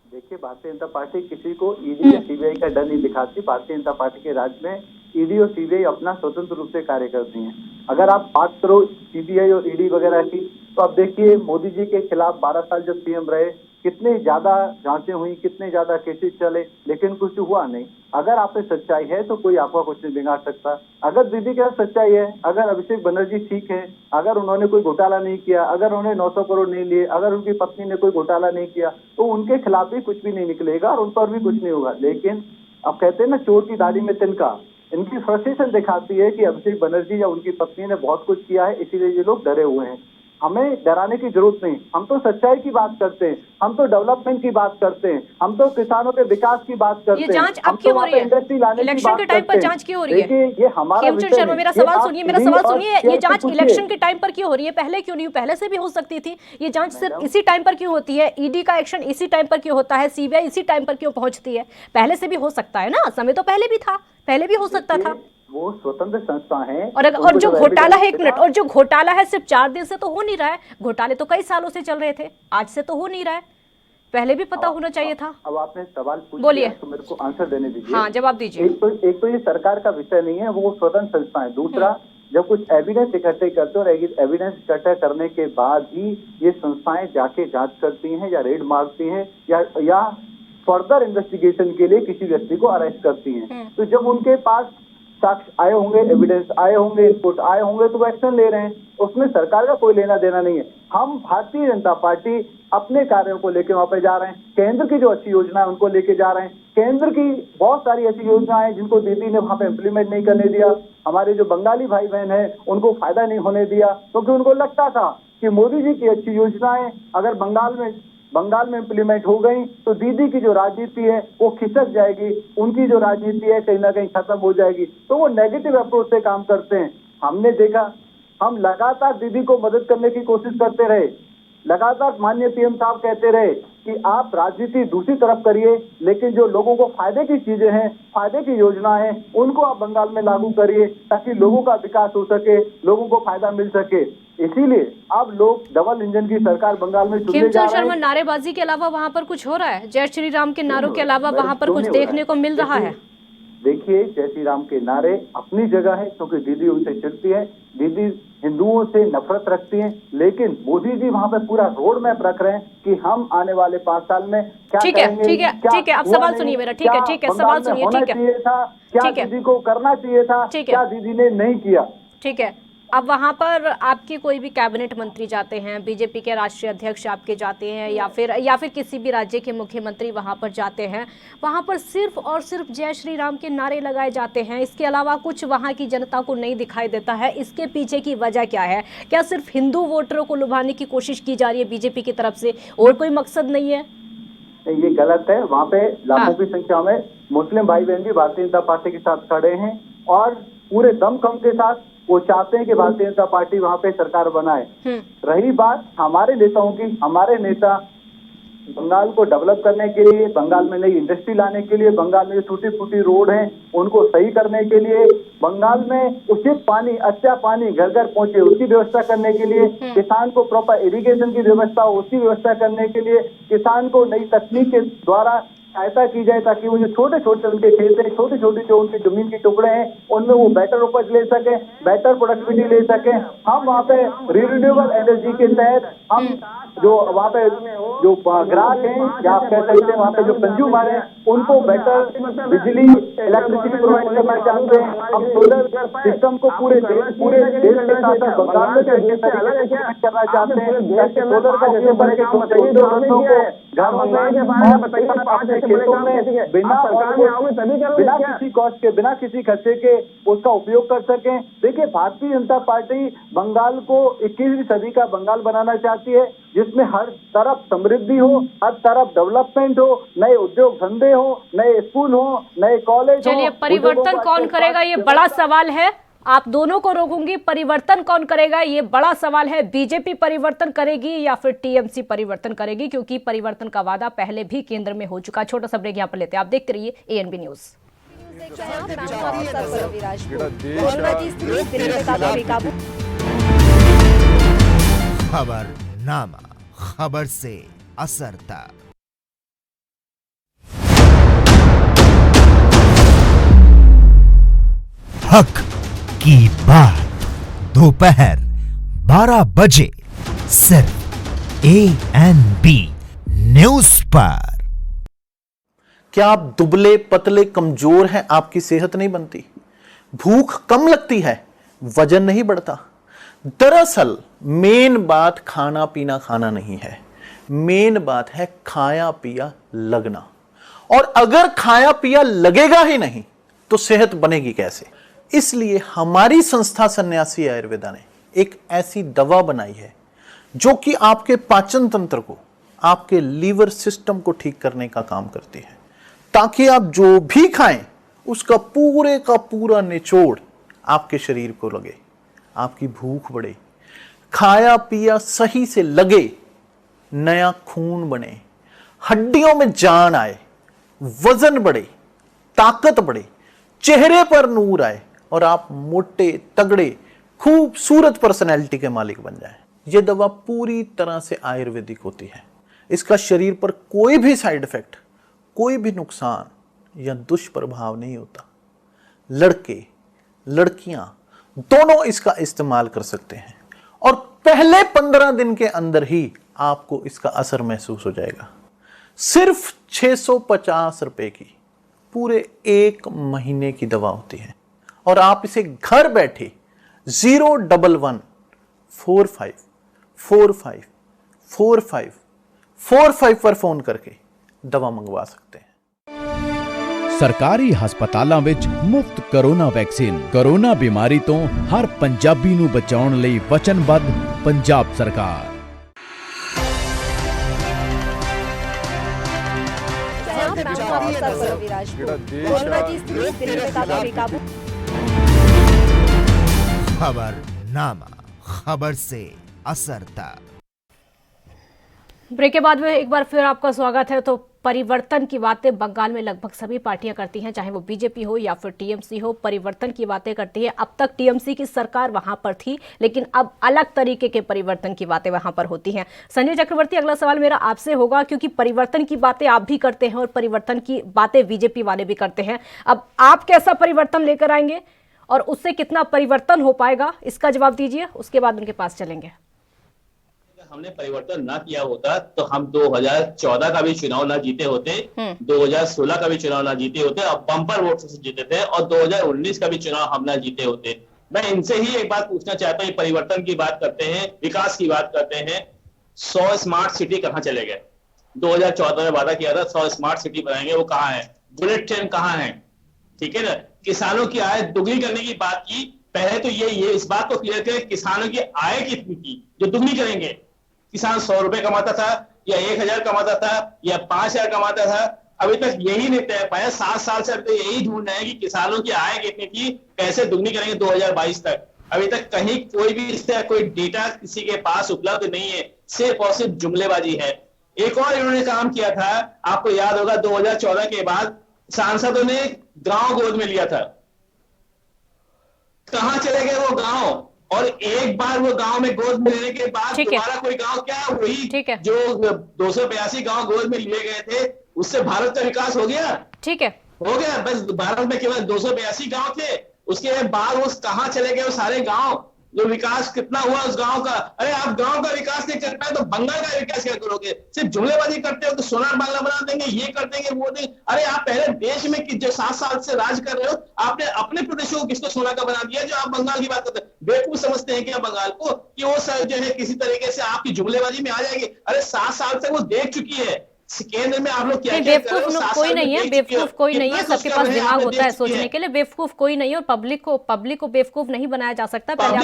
देखिए, भारतीय जनता पार्टी किसी को ईडी या सीबीआई का डर नहीं दिखाती। भारतीय जनता पार्टी के राज्य में ईडी और सीबीआई अपना स्वतंत्र रूप से कार्य करती हैं। अगर आप बात करो सीबीआई और ईडी वगैरह की, तो आप देखिए मोदी जी के खिलाफ 12 साल जब सीएम रहे, कितने ज्यादा जांचें हुई, कितने ज्यादा केसेस चले, लेकिन कुछ हुआ नहीं। अगर आप में सच्चाई है तो कोई आपका कुछ नहीं बिगाड़ सकता। अगर दीदी के साथ सच्चाई है, अगर अभिषेक बनर्जी ठीक है, अगर उन्होंने कोई घोटाला नहीं किया, अगर उन्होंने 900 करोड़ नहीं लिए, अगर उनकी पत्नी ने कोई घोटाला नहीं किया, तो उनके खिलाफ भी कुछ भी नहीं निकलेगा और उन पर भी कुछ नहीं होगा। लेकिन अब कहते हैं ना, चोर की दाढ़ी में तिनका, इनकी फ्रस्ट्रेशन दिखाती है कि अभिषेक बनर्जी या उनकी पत्नी ने बहुत कुछ किया है, इसीलिए ये लोग डरे हुए हैं। हमें डराने की जरूरत नहीं, हम तो सच्चाई की बात करते हैं, हम तो डेवलपमेंट की बात करते हैं, हम तो किसानों के विकास की बात करते हैं। ये जांच अब क्यों हो रही है? इलेक्शन के टाइम पर जांच क्यों हो रही है? ये हमारा खेमचंद शर्मा, मेरा सवाल सुनिए, ये जांच इलेक्शन के टाइम पर क्यों हो रही है? पहले क्यों नहीं? पहले से भी हो सकती थी। ये जांच सिर्फ इसी टाइम पर क्यों होती है? ईडी का एक्शन इसी टाइम पर क्यों होता है? सीबीआई इसी टाइम पर क्यों पहुंचती है? पहले से भी हो सकता है ना, समय तो पहले भी था, पहले भी हो सकता था। वो स्वतंत्र संस्था है। और जो घोटाला है, 1 मिनट, और जो घोटाला है सिर्फ 4 दिन से तो हो नहीं रहा है, घोटाले तो कई सालों से चल रहे थे, आज से तो हो नहीं रहा है, पहले भी पता होना चाहिए था। अब आपने सवाल पूछ बोलिए, तो मेरे को आंसर देने दीजिए। हाँ, जवाब दीजिए। एक तो ये सरकार का विषय नहीं है, वो स्वतंत्र संस्था है। दूसरा, जब कुछ एविडेंस इकट्ठे करते हैं और एविडेंस इकट्ठा करने के बाद ही ये संस्थाएं जाके जांच करती हैं या रेड मारती हैं या फर्दर इन्वेस्टिगेशन के लिए किसी व्यक्ति को अरेस्ट करती हैं। तो जब उनके पास साक्ष्य आए होंगे, एविडेंस आए होंगे, इनपुट आए होंगे, तो वो एक्शन ले रहे हैं, उसमें सरकार का कोई लेना देना नहीं है। हम भारतीय जनता पार्टी अपने कार्यों को लेकर वहां पे जा रहे हैं। केंद्र की जो अच्छी योजना है उनको लेके जा रहे हैं। केंद्र की बहुत सारी ऐसी योजनाएं हैं जिनको दीदी ने वहां पे इम्प्लीमेंट नहीं करने दिया। हमारे जो बंगाली भाई बहन है उनको फायदा नहीं होने दिया, क्योंकि उनको लगता था कि मोदी जी की अच्छी योजनाएं अगर बंगाल में इम्प्लीमेंट हो गई तो दीदी की जो राजनीति है वो खिसक जाएगी, उनकी जो राजनीति है कहीं ना कहीं खत्म हो जाएगी। तो वो नेगेटिव अप्रोच से काम करते हैं। हमने देखा, हम लगातार दीदी को मदद करने की कोशिश करते रहे, लगातार माननीय पीएम साहब कहते रहे कि आप राजनीति दूसरी तरफ करिए, लेकिन जो लोगों को फायदे की चीजें हैं, फायदे की योजनाएं हैं, उनको आप बंगाल में लागू करिए ताकि लोगों का विकास हो सके, लोगों को फायदा मिल सके। इसीलिए अब लोग डबल इंजन की सरकार बंगाल में चुनने जा रहे हैं। शर्मा, नारेबाजी के अलावा वहाँ पर कुछ हो रहा है? जय श्री राम के नारों के अलावा वहाँ पर कुछ देखने को मिल रहा है? देखिए, जय श्री राम के नारे अपनी जगह है, क्योंकि दीदी उनसे चिढ़ती है, दीदी हिंदुओं से नफरत रखती हैं, लेकिन मोदी जी वहाँ पे पूरा रोड मैप रख रहे हैं कि हम आने वाले 5 साल में क्या करेंगे। ठीक है, अब सवाल सुनिए मेरा। ठीक है, सवाल सुनिए। क्या दीदी को करना चाहिए था, क्या दीदी ने नहीं किया। ठीक है, अब वहाँ पर आपके कोई भी कैबिनेट मंत्री जाते हैं, बीजेपी के राष्ट्रीय अध्यक्ष आपके जाते हैं, या फिर किसी भी राज्य के मुख्यमंत्री वहाँ पर जाते हैं, वहाँ पर सिर्फ और सिर्फ जय श्री राम के नारे लगाए जाते हैं, इसके अलावा कुछ वहाँ की जनता को नहीं दिखाई देता है। इसके पीछे की वजह क्या है? क्या सिर्फ हिंदू वोटरों को लुभाने की कोशिश की जा रही है बीजेपी की तरफ से, और कोई मकसद नहीं है? ये गलत है। वहाँ पे लाखों की संख्या में मुस्लिम भाई बहन भी भारतीय जनता पार्टी के साथ खड़े हैं और पूरे दमखम के साथ वो चाहते हैं कि भारतीय जनता पार्टी वहाँ पे सरकार बनाए। रही बात हमारे नेताओं की, हमारे नेता बंगाल को डेवलप करने के लिए, बंगाल में नई इंडस्ट्री लाने के लिए, बंगाल में जो टूटी फूटी रोड हैं उनको सही करने के लिए, बंगाल में उचित पानी, अच्छा पानी घर घर पहुंचे उसकी व्यवस्था करने के लिए, किसान को प्रॉपर इरिगेशन की व्यवस्था हो उसकी व्यवस्था करने के लिए, किसान को नई तकनीक के द्वारा सहायता की जाए ताकि वो जो छोटे छोटे उनके खेत हैं, छोटी छोटी जो उनकी जमीन के टुकड़े हैं उनमें वो बेटर उपज ले सके, बेटर प्रोडक्टिविटी ले सके। हम वहाँ पे रिन्यूएबल एनर्जी के तहत हम जो वहाँ पे जो ग्राहक हैं या आप कह सकते हैं वहाँ पे जो कंज्यूमर हैं उनको बेटर बिजली, इलेक्ट्रिसिटी प्रोवाइड करना चाहते हैं। हम सोलर सिस्टम को पूरे देश के साथ साथ बंगाल में करना चाहते हैं ताकि सोलर का उपयोग करके खेतों में बिना किसी कॉस्ट के, बिना किसी खर्चे के उसका उपयोग कर सकें। देखिए, भारतीय जनता पार्टी बंगाल को 21वीं सदी का बंगाल बनाना चाहती है जिसमें हर तरफ समृद्धि हो, हर तरफ डेवलपमेंट हो, नए उद्योग धंधे हो, नए स्कूल हो, नए कॉलेज हो। चलिए, परिवर्तन कौन करेगा ये बड़ा सवाल है। आप दोनों को रोकूंगी। परिवर्तन कौन करेगा ये बड़ा सवाल है। बीजेपी परिवर्तन करेगी या फिर टीएमसी परिवर्तन करेगी, क्योंकि परिवर्तन का वादा पहले भी केंद्र में हो चुका। छोटा सा ब्रेक यहाँ पर लेते हैं, आप देखते रहिए एएनबी न्यूज। खबरनामा, खबर से असर तक। हक की बात दोपहर 12 बजे सिर्फ एएनबी न्यूज पर। क्या आप दुबले पतले कमजोर हैं, आपकी सेहत नहीं बनती, भूख कम लगती है, वजन नहीं बढ़ता? दरअसल मेन बात खाना पीना खाना नहीं है, मेन बात है खाया पिया लगना। और अगर खाया पिया लगेगा ही नहीं तो सेहत बनेगी कैसे? इसलिए हमारी संस्था सन्यासी आयुर्वेदा ने एक ऐसी दवा बनाई है जो कि आपके पाचन तंत्र को, आपके लीवर सिस्टम को ठीक करने का काम करती है, ताकि आप जो भी खाएं उसका पूरे का पूरा निचोड़ आपके शरीर को लगे, आपकी भूख बढ़े, खाया पिया सही से लगे, नया खून बने, हड्डियों में जान आए, वजन बढ़े, ताकत बढ़े, चेहरे पर नूर आए और आप मोटे तगड़े खूबसूरत पर्सनैलिटी के मालिक बन जाएं। यह दवा पूरी तरह से आयुर्वेदिक होती है। इसका शरीर पर कोई भी साइड इफेक्ट, कोई भी नुकसान या दुष्प्रभाव नहीं होता। लड़के लड़कियां दोनों इसका इस्तेमाल कर सकते हैं और पहले 15 दिन के अंदर ही आपको इसका असर महसूस हो जाएगा। सिर्फ 650 रुपए की पूरे 1 महीने की दवा होती है और आप इसे घर बैठे 01145454545 पर फोन करके दवा मंगवा सकते हैं। ਸਰਕਾਰੀ ਹਸਪਤਾਲਾਂ ਵਿੱਚ ਮੁਫਤ ਕੋਰੋਨਾ ਵੈਕਸੀਨ। ਕੋਰੋਨਾ ਬਿਮਾਰੀ ਤੋਂ ਹਰ ਪੰਜਾਬੀ ਨੂੰ ਬਚਾਉਣ ਲਈ ਵਚਨਬੱਧ ਪੰਜਾਬ ਸਰਕਾਰ। खबरनामा, खबर से असर तक। ब्रेक के बाद में एक बार फिर आपका स्वागत है। तो परिवर्तन की बातें बंगाल में लगभग सभी पार्टियां करती हैं, चाहे वो बीजेपी हो या फिर टीएमसी हो, परिवर्तन की बातें करती है। अब तक टीएमसी की सरकार वहां पर थी, लेकिन अब अलग तरीके के परिवर्तन की बातें वहां पर होती हैं। संजय चक्रवर्ती, अगला सवाल मेरा आपसे होगा, क्योंकि परिवर्तन की बातें आप भी करते हैं और परिवर्तन की बातें बीजेपी वाले भी करते हैं। अब आप कैसा परिवर्तन लेकर आएंगे और उससे कितना परिवर्तन हो पाएगा, इसका जवाब दीजिए, उसके बाद उनके पास चलेंगे। हमने परिवर्तन ना किया होता तो हम 2014 का भी चुनाव ना जीते होते, 2016 का भी चुनाव ना जीते होते और बम्पर वोट से जीते थे, और 2019 का भी चुनाव हम ना जीते होते। मैं इनसे ही एक बात पूछना चाहता हूँ, परिवर्तन की बात करते हैं, विकास की बात करते हैं, 100 स्मार्ट सिटी कहाँ चले गए? 2014 में वादा किया था 100 स्मार्ट सिटी बनाएंगे, वो कहाँ है? बुलेट ट्रेन कहाँ है? ठीक है ना। किसानों की आय दुगनी करने की बात की, पहले तो ये इस बात को क्लियर करें, किसानों की आय कितनी की जो दुगनी करेंगे? किसान 100 रुपए कमाता था या 1000 कमाता था या 5000 कमाता था, अभी तक यही नहीं तय पाया। 7 साल से तो यही ढूंढ रहे हैं कि किसानों की आय कितनी थी, कैसे दुगनी करेंगे 2022 तक। अभी तक कहीं कोई भी इसका कोई डेटा किसी के पास उपलब्ध नहीं है, सिर्फ और सिर्फ जुमलेबाजी है। एक और इन्होंने काम किया था, आपको याद होगा 2014 के बाद सांसदों ने गांव गोद में लिया था। कहां चले गए वो गांव? और एक बार वो गांव में गोद में लेने के बाद दोबारा कोई गांव, क्या वही जो 282 गांव गोद में लिए गए थे, उससे भारत का विकास हो गया? ठीक है, हो गया। बस भारत में केवल 282 गांव थे, उसके बाद वो कहां चले गए वो सारे गांव? जो विकास कितना हुआ उस गांव का? अरे आप गांव का विकास नहीं कर पाए तो बंगाल का विकास क्या करोगे? सिर्फ जुमलेबाजी करते हो तो सोनार बांग्ला बना देंगे, ये कर देंगे, वो देंगे। अरे आप पहले देश में जो 7 साल से राज कर रहे हो, आपने अपने प्रदेशों को किसको सोना का बना दिया? जो आप बंगाल की बात करते हैं, बेवकूफ समझते हैं क्या बंगाल को कि वो जो है किसी तरीके से आपकी जुमलेबाजी में आ जाएगी? अरे 7 साल से वो देख चुकी है केंद्र में आप लोग क्या बेवकूफ कोई नहीं है, बेवकूफ कोई नहीं है, सबके पास दिमाग होता है सोचने के लिए। बेवकूफ कोई नहीं है और पब्लिक को बेवकूफ नहीं बनाया जा सकता। पहले आप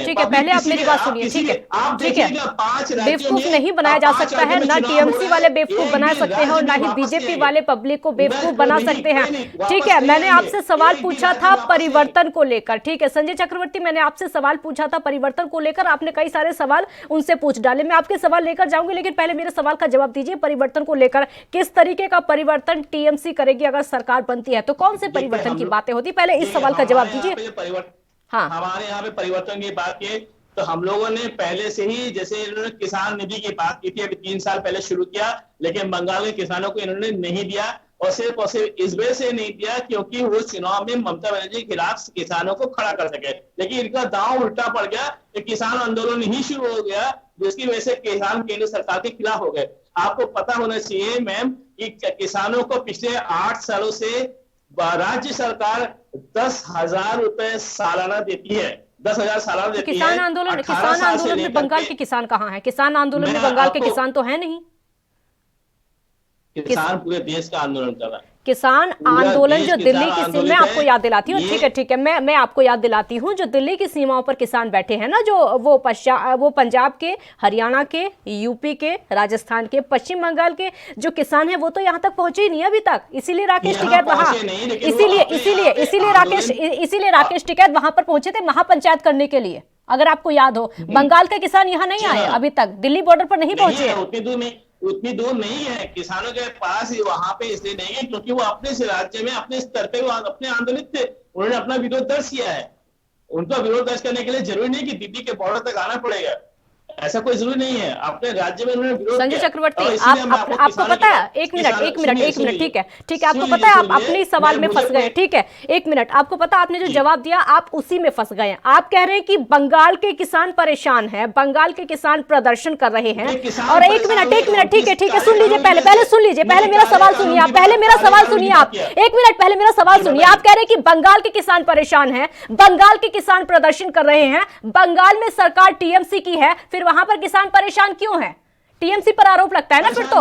ठीक है, पहले आप मेरी बात सुनिए। ठीक है, बेवकूफ नहीं बनाया जा सकता है, ना टीएमसी वाले बेवकूफ बना सकते हैं और ना ही बीजेपी वाले पब्लिक को बेवकूफ बना सकते हैं। ठीक है, मैंने आपसे सवाल पूछा था परिवर्तन को लेकर। ठीक है संजय चक्रवर्ती, मैंने आपसे सवाल पूछा था परिवर्तन को लेकर, आपने कई सारे सवाल उनसे पूछ डाले। मैं आपके सवाल लेकर जाऊंगी, लेकिन पहले मेरे सवाल का जवाब दीजिए। परिवर्तन को लेकर किस तरीके का परिवर्तन टीएमसी करेगी अगर सरकार बनती है? तो कौन से परिवर्तन की बातें होती? पहले इस सवाल का जवाब दीजिए। हाँ, हमारे यहाँ पे परिवर्तन की बात की तो हम लोगों ने पहले से ही, जैसे इन्होंने किसान निधि की बात की थी, अभी 3 साल पहले शुरू किया, लेकिन बंगाल के किसानों को इन्होंने नहीं दिया। और सिर्फ इस वजह से नहीं दिया क्योंकि वो चुनाव में ममता बनर्जी के खिलाफ किसानों को खड़ा कर सके, लेकिन इनका दांव उल्टा पड़ गया कि किसान आंदोलन ही शुरू हो गया, जिसकी वजह से किसान केंद्र सरकार के खिलाफ हो गए। आपको पता होना चाहिए मैम कि किसानों को पिछले 8 सालों से राज्य सरकार 10,000 रुपए सालाना देती है। 10,000 सालाना देती है। किसान आंदोलन में बंगाल के किसान कहाँ हैं? किसान आंदोलन में बंगाल के किसान तो है नहीं। किसान पूरे देश का आंदोलन कर रहा है। किसान आंदोलन जो दिल्ली की सीमा, मैं आपको याद दिलाती हूँ। ठीक है, मैं आपको याद दिलाती हूँ, जो दिल्ली की सीमाओं पर किसान बैठे हैं ना, जो वो पंजाब के, हरियाणा के, यूपी के, राजस्थान के, पश्चिम बंगाल के जो किसान हैं वो तो यहाँ तक पहुंचे ही नहीं अभी तक। इसीलिए राकेश टिकैत वहां इसीलिए राकेश टिकैत वहां पर पहुंचे थे महापंचायत करने के लिए, अगर आपको याद हो। बंगाल के किसान यहाँ नहीं आए अभी तक, दिल्ली बॉर्डर पर नहीं पहुंचे। उतनी दूर नहीं है किसानों के पास, वहां पे इसलिए नहीं है क्योंकि वो अपने राज्य में अपने स्तर पे अपने आंदोलित थे, उन्होंने अपना विरोध दर्ज किया है। उनका विरोध दर्ज करने के लिए जरूरी नहीं कि दिल्ली के बॉर्डर तक आना पड़ेगा, ऐसा कोई जरूरी नहीं है। अपने राज्य में उन्होंने विरोध संजय चक्रवर्ती, आपको पता है, एक मिनट, ठीक है, आपको पता है आप अपने सवाल में फंस गए। ठीक है, एक मिनट, आपको पता, आपने जो जवाब दिया आप उसी में फंस गए। आप कह रहे हैं कि बंगाल के किसान परेशान हैं, बंगाल के किसान प्रदर्शन कर रहे हैं। और एक मिनट, ठीक है, सुन लीजिए, पहले सुन लीजिए, पहले मेरा सवाल सुनिए आप, पहले मेरा सवाल सुनिए आप, एक मिनट, पहले मेरा सवाल सुनिए। आप कह रहे हैं कि बंगाल के किसान परेशान हैं, बंगाल के किसान प्रदर्शन कर रहे हैं, बंगाल में सरकार टीएमसी की है, फिर वहां पर किसान परेशान क्यों है? टीएमसी पर आरोप लगता है ना फिर तो।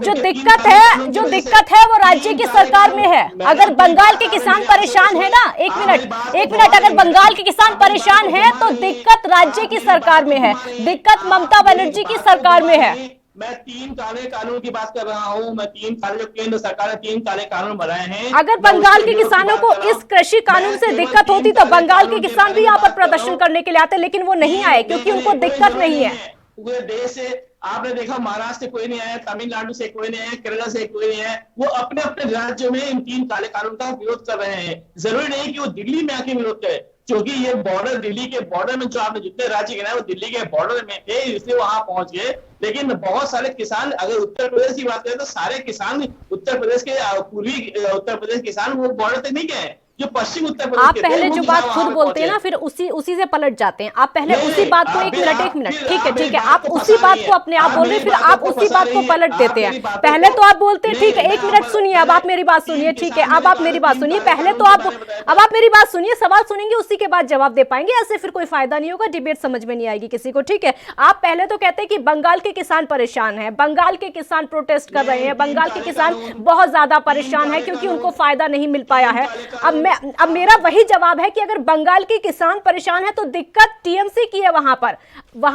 जो दिक्कत है वो राज्य की सरकार में है। अगर बंगाल के किसान परेशान है ना, एक मिनट, अगर बंगाल के किसान परेशान है तो दिक्कत राज्य की सरकार में है, दिक्कत ममता बनर्जी की सरकार में है। मैं 3 काले कानून की बात कर रहा हूँ, मैं 3 काले, जो केंद्र सरकार ने 3 काले कानून बनाए हैं। अगर बंगाल के किसानों को इस कृषि कानून से दिक्कत होती तो बंगाल के किसान भी यहाँ पर प्रदर्शन करने के लिए आते, लेकिन वो नहीं आए क्योंकि उनको दिक्कत नहीं है। पूरे देश से आपने देखा, महाराष्ट्र से कोई नहीं आया, तमिलनाडु से कोई नहीं आया, केरला से कोई नहीं आया, वो अपने अपने राज्यों में इन 3 काले कानून का विरोध कर रहे हैं। जरूरी नहीं कि वो दिल्ली में आके विरोध करे, क्योंकि ये बॉर्डर, दिल्ली के बॉर्डर में जो आपने जितने राज्य गिनाए वो दिल्ली के बॉर्डर में थे, इसलिए वहां पहुंच गए। लेकिन बहुत सारे किसान, अगर उत्तर प्रदेश की बात करें तो सारे किसान उत्तर प्रदेश के, पूर्वी उत्तर प्रदेश किसान वो बॉर्डर तक नहीं गए, जो पश्चिम उत्तर प्रदेश आप पहले जो बात खुद बोलते हैं ना, फिर उसी से पलट जाते हैं। आप पहले उसी बात को, एक मिनट, ठीक है, आप उसी बात को अपने आप बोल रहे हैं, फिर आप उसी बात को पलट देते हैं। पहले तो आप बोलते हैं, ठीक है, एक मिनट सुनिए, अब आप मेरी बात सुनिए, ठीक है, अब आप मेरी बात सुनिए, पहले तो अब आप मेरी बात सुनिए, सवाल सुनेंगे उसी के बाद जवाब दे पाएंगे, ऐसे फिर कोई फायदा नहीं होगा, डिबेट समझ में नहीं आएगी किसी को। ठीक है, आप पहले तो कहते हैं कि बंगाल के किसान परेशान है, बंगाल के किसान प्रोटेस्ट कर रहे हैं, बंगाल के किसान बहुत ज्यादा परेशान है क्योंकि उनको फायदा नहीं मिल पाया है। अब अब मेरा वही जवाब है कि अगर बंगाल के किसान परेशान है तो दिक्कत टीएमसी की है, वहां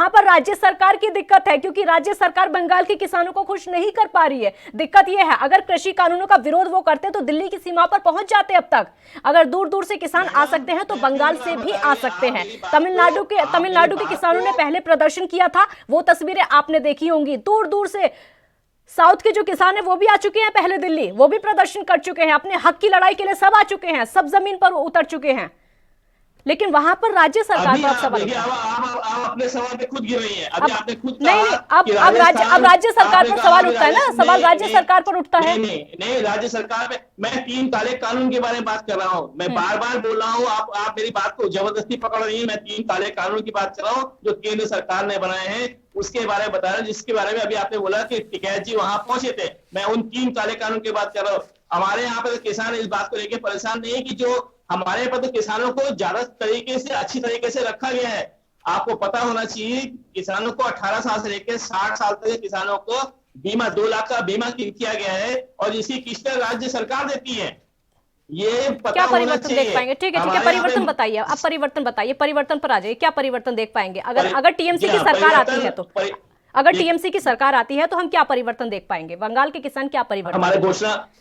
पर राज्य सरकार की दिक्कत है, क्योंकि राज्य सरकार बंगाल के किसानों को खुश नहीं कर पा रही है। दिक्कत यह है, अगर कृषि कानूनों का विरोध वो करते तो दिल्ली की सीमा पर पहुंच जाते। अब तक अगर दूर दूर से किसान आ सकते हैं तो बंगाल से भी आ सकते हैं। तमिलनाडु के किसानों ने पहले प्रदर्शन किया था, वो तस्वीरें आपने देखी होंगी। दूर दूर से साउथ के जो किसान हैं वो भी आ चुके हैं पहले दिल्ली, वो भी प्रदर्शन कर चुके हैं, अपने हक की लड़ाई के लिए सब आ चुके हैं, सब जमीन पर उतर चुके हैं। लेकिन वहां पर राज्य सरकार पर सवाल आप अपने सवाल पे खुद गिर रही हैं। अभी आपने खुद नहीं, अब राज्य सरकार पर सवाल उठता है ना, सवाल राज्य सरकार पर उठता है। नहीं, राज्य सरकार पे मैं 3 काले कानून के बारे में बात कर रहा हूँ। मैं बार बार बोल रहा हूँ, आप मेरी बात को जबरदस्ती पकड़ रही है। मैं 3 काले कानून की बात कर रहा हूँ जो केंद्र सरकार ने बनाए हैं, उसके बारे में बता रहा हूँ, जिसके बारे में अभी आपने बोला कि टिकैत जी वहां पहुंचे थे। मैं उन 3 काले कानून की बात कर रहा हूँ। हमारे यहाँ पर किसान इस बात को लेकर परेशान नहीं है कि जो हमारे यहाँ पर तो किसानों को ज्यादा तरीके से, अच्छी तरीके से रखा गया है। आपको पता होना चाहिए, किसानों को 18 साल से लेकर 60 साल तक के किसानों को बीमा 2 लाख का बीमा किया गया है और इसकी किस्त राज्य सरकार देती है। ये पता क्या होना परिवर्तन चाहिए। देख पाएंगे? ठीक है, परिवर्तन बताइए, अब परिवर्तन बताइए, परिवर्तन पर आ जाइए। क्या परिवर्तन देख पाएंगे अगर टीएमसी की सरकार आती है तो? अगर टीएमसी की सरकार आती है तो हम क्या परिवर्तन देख पाएंगे? बंगाल के किसान क्या परिवर्तन?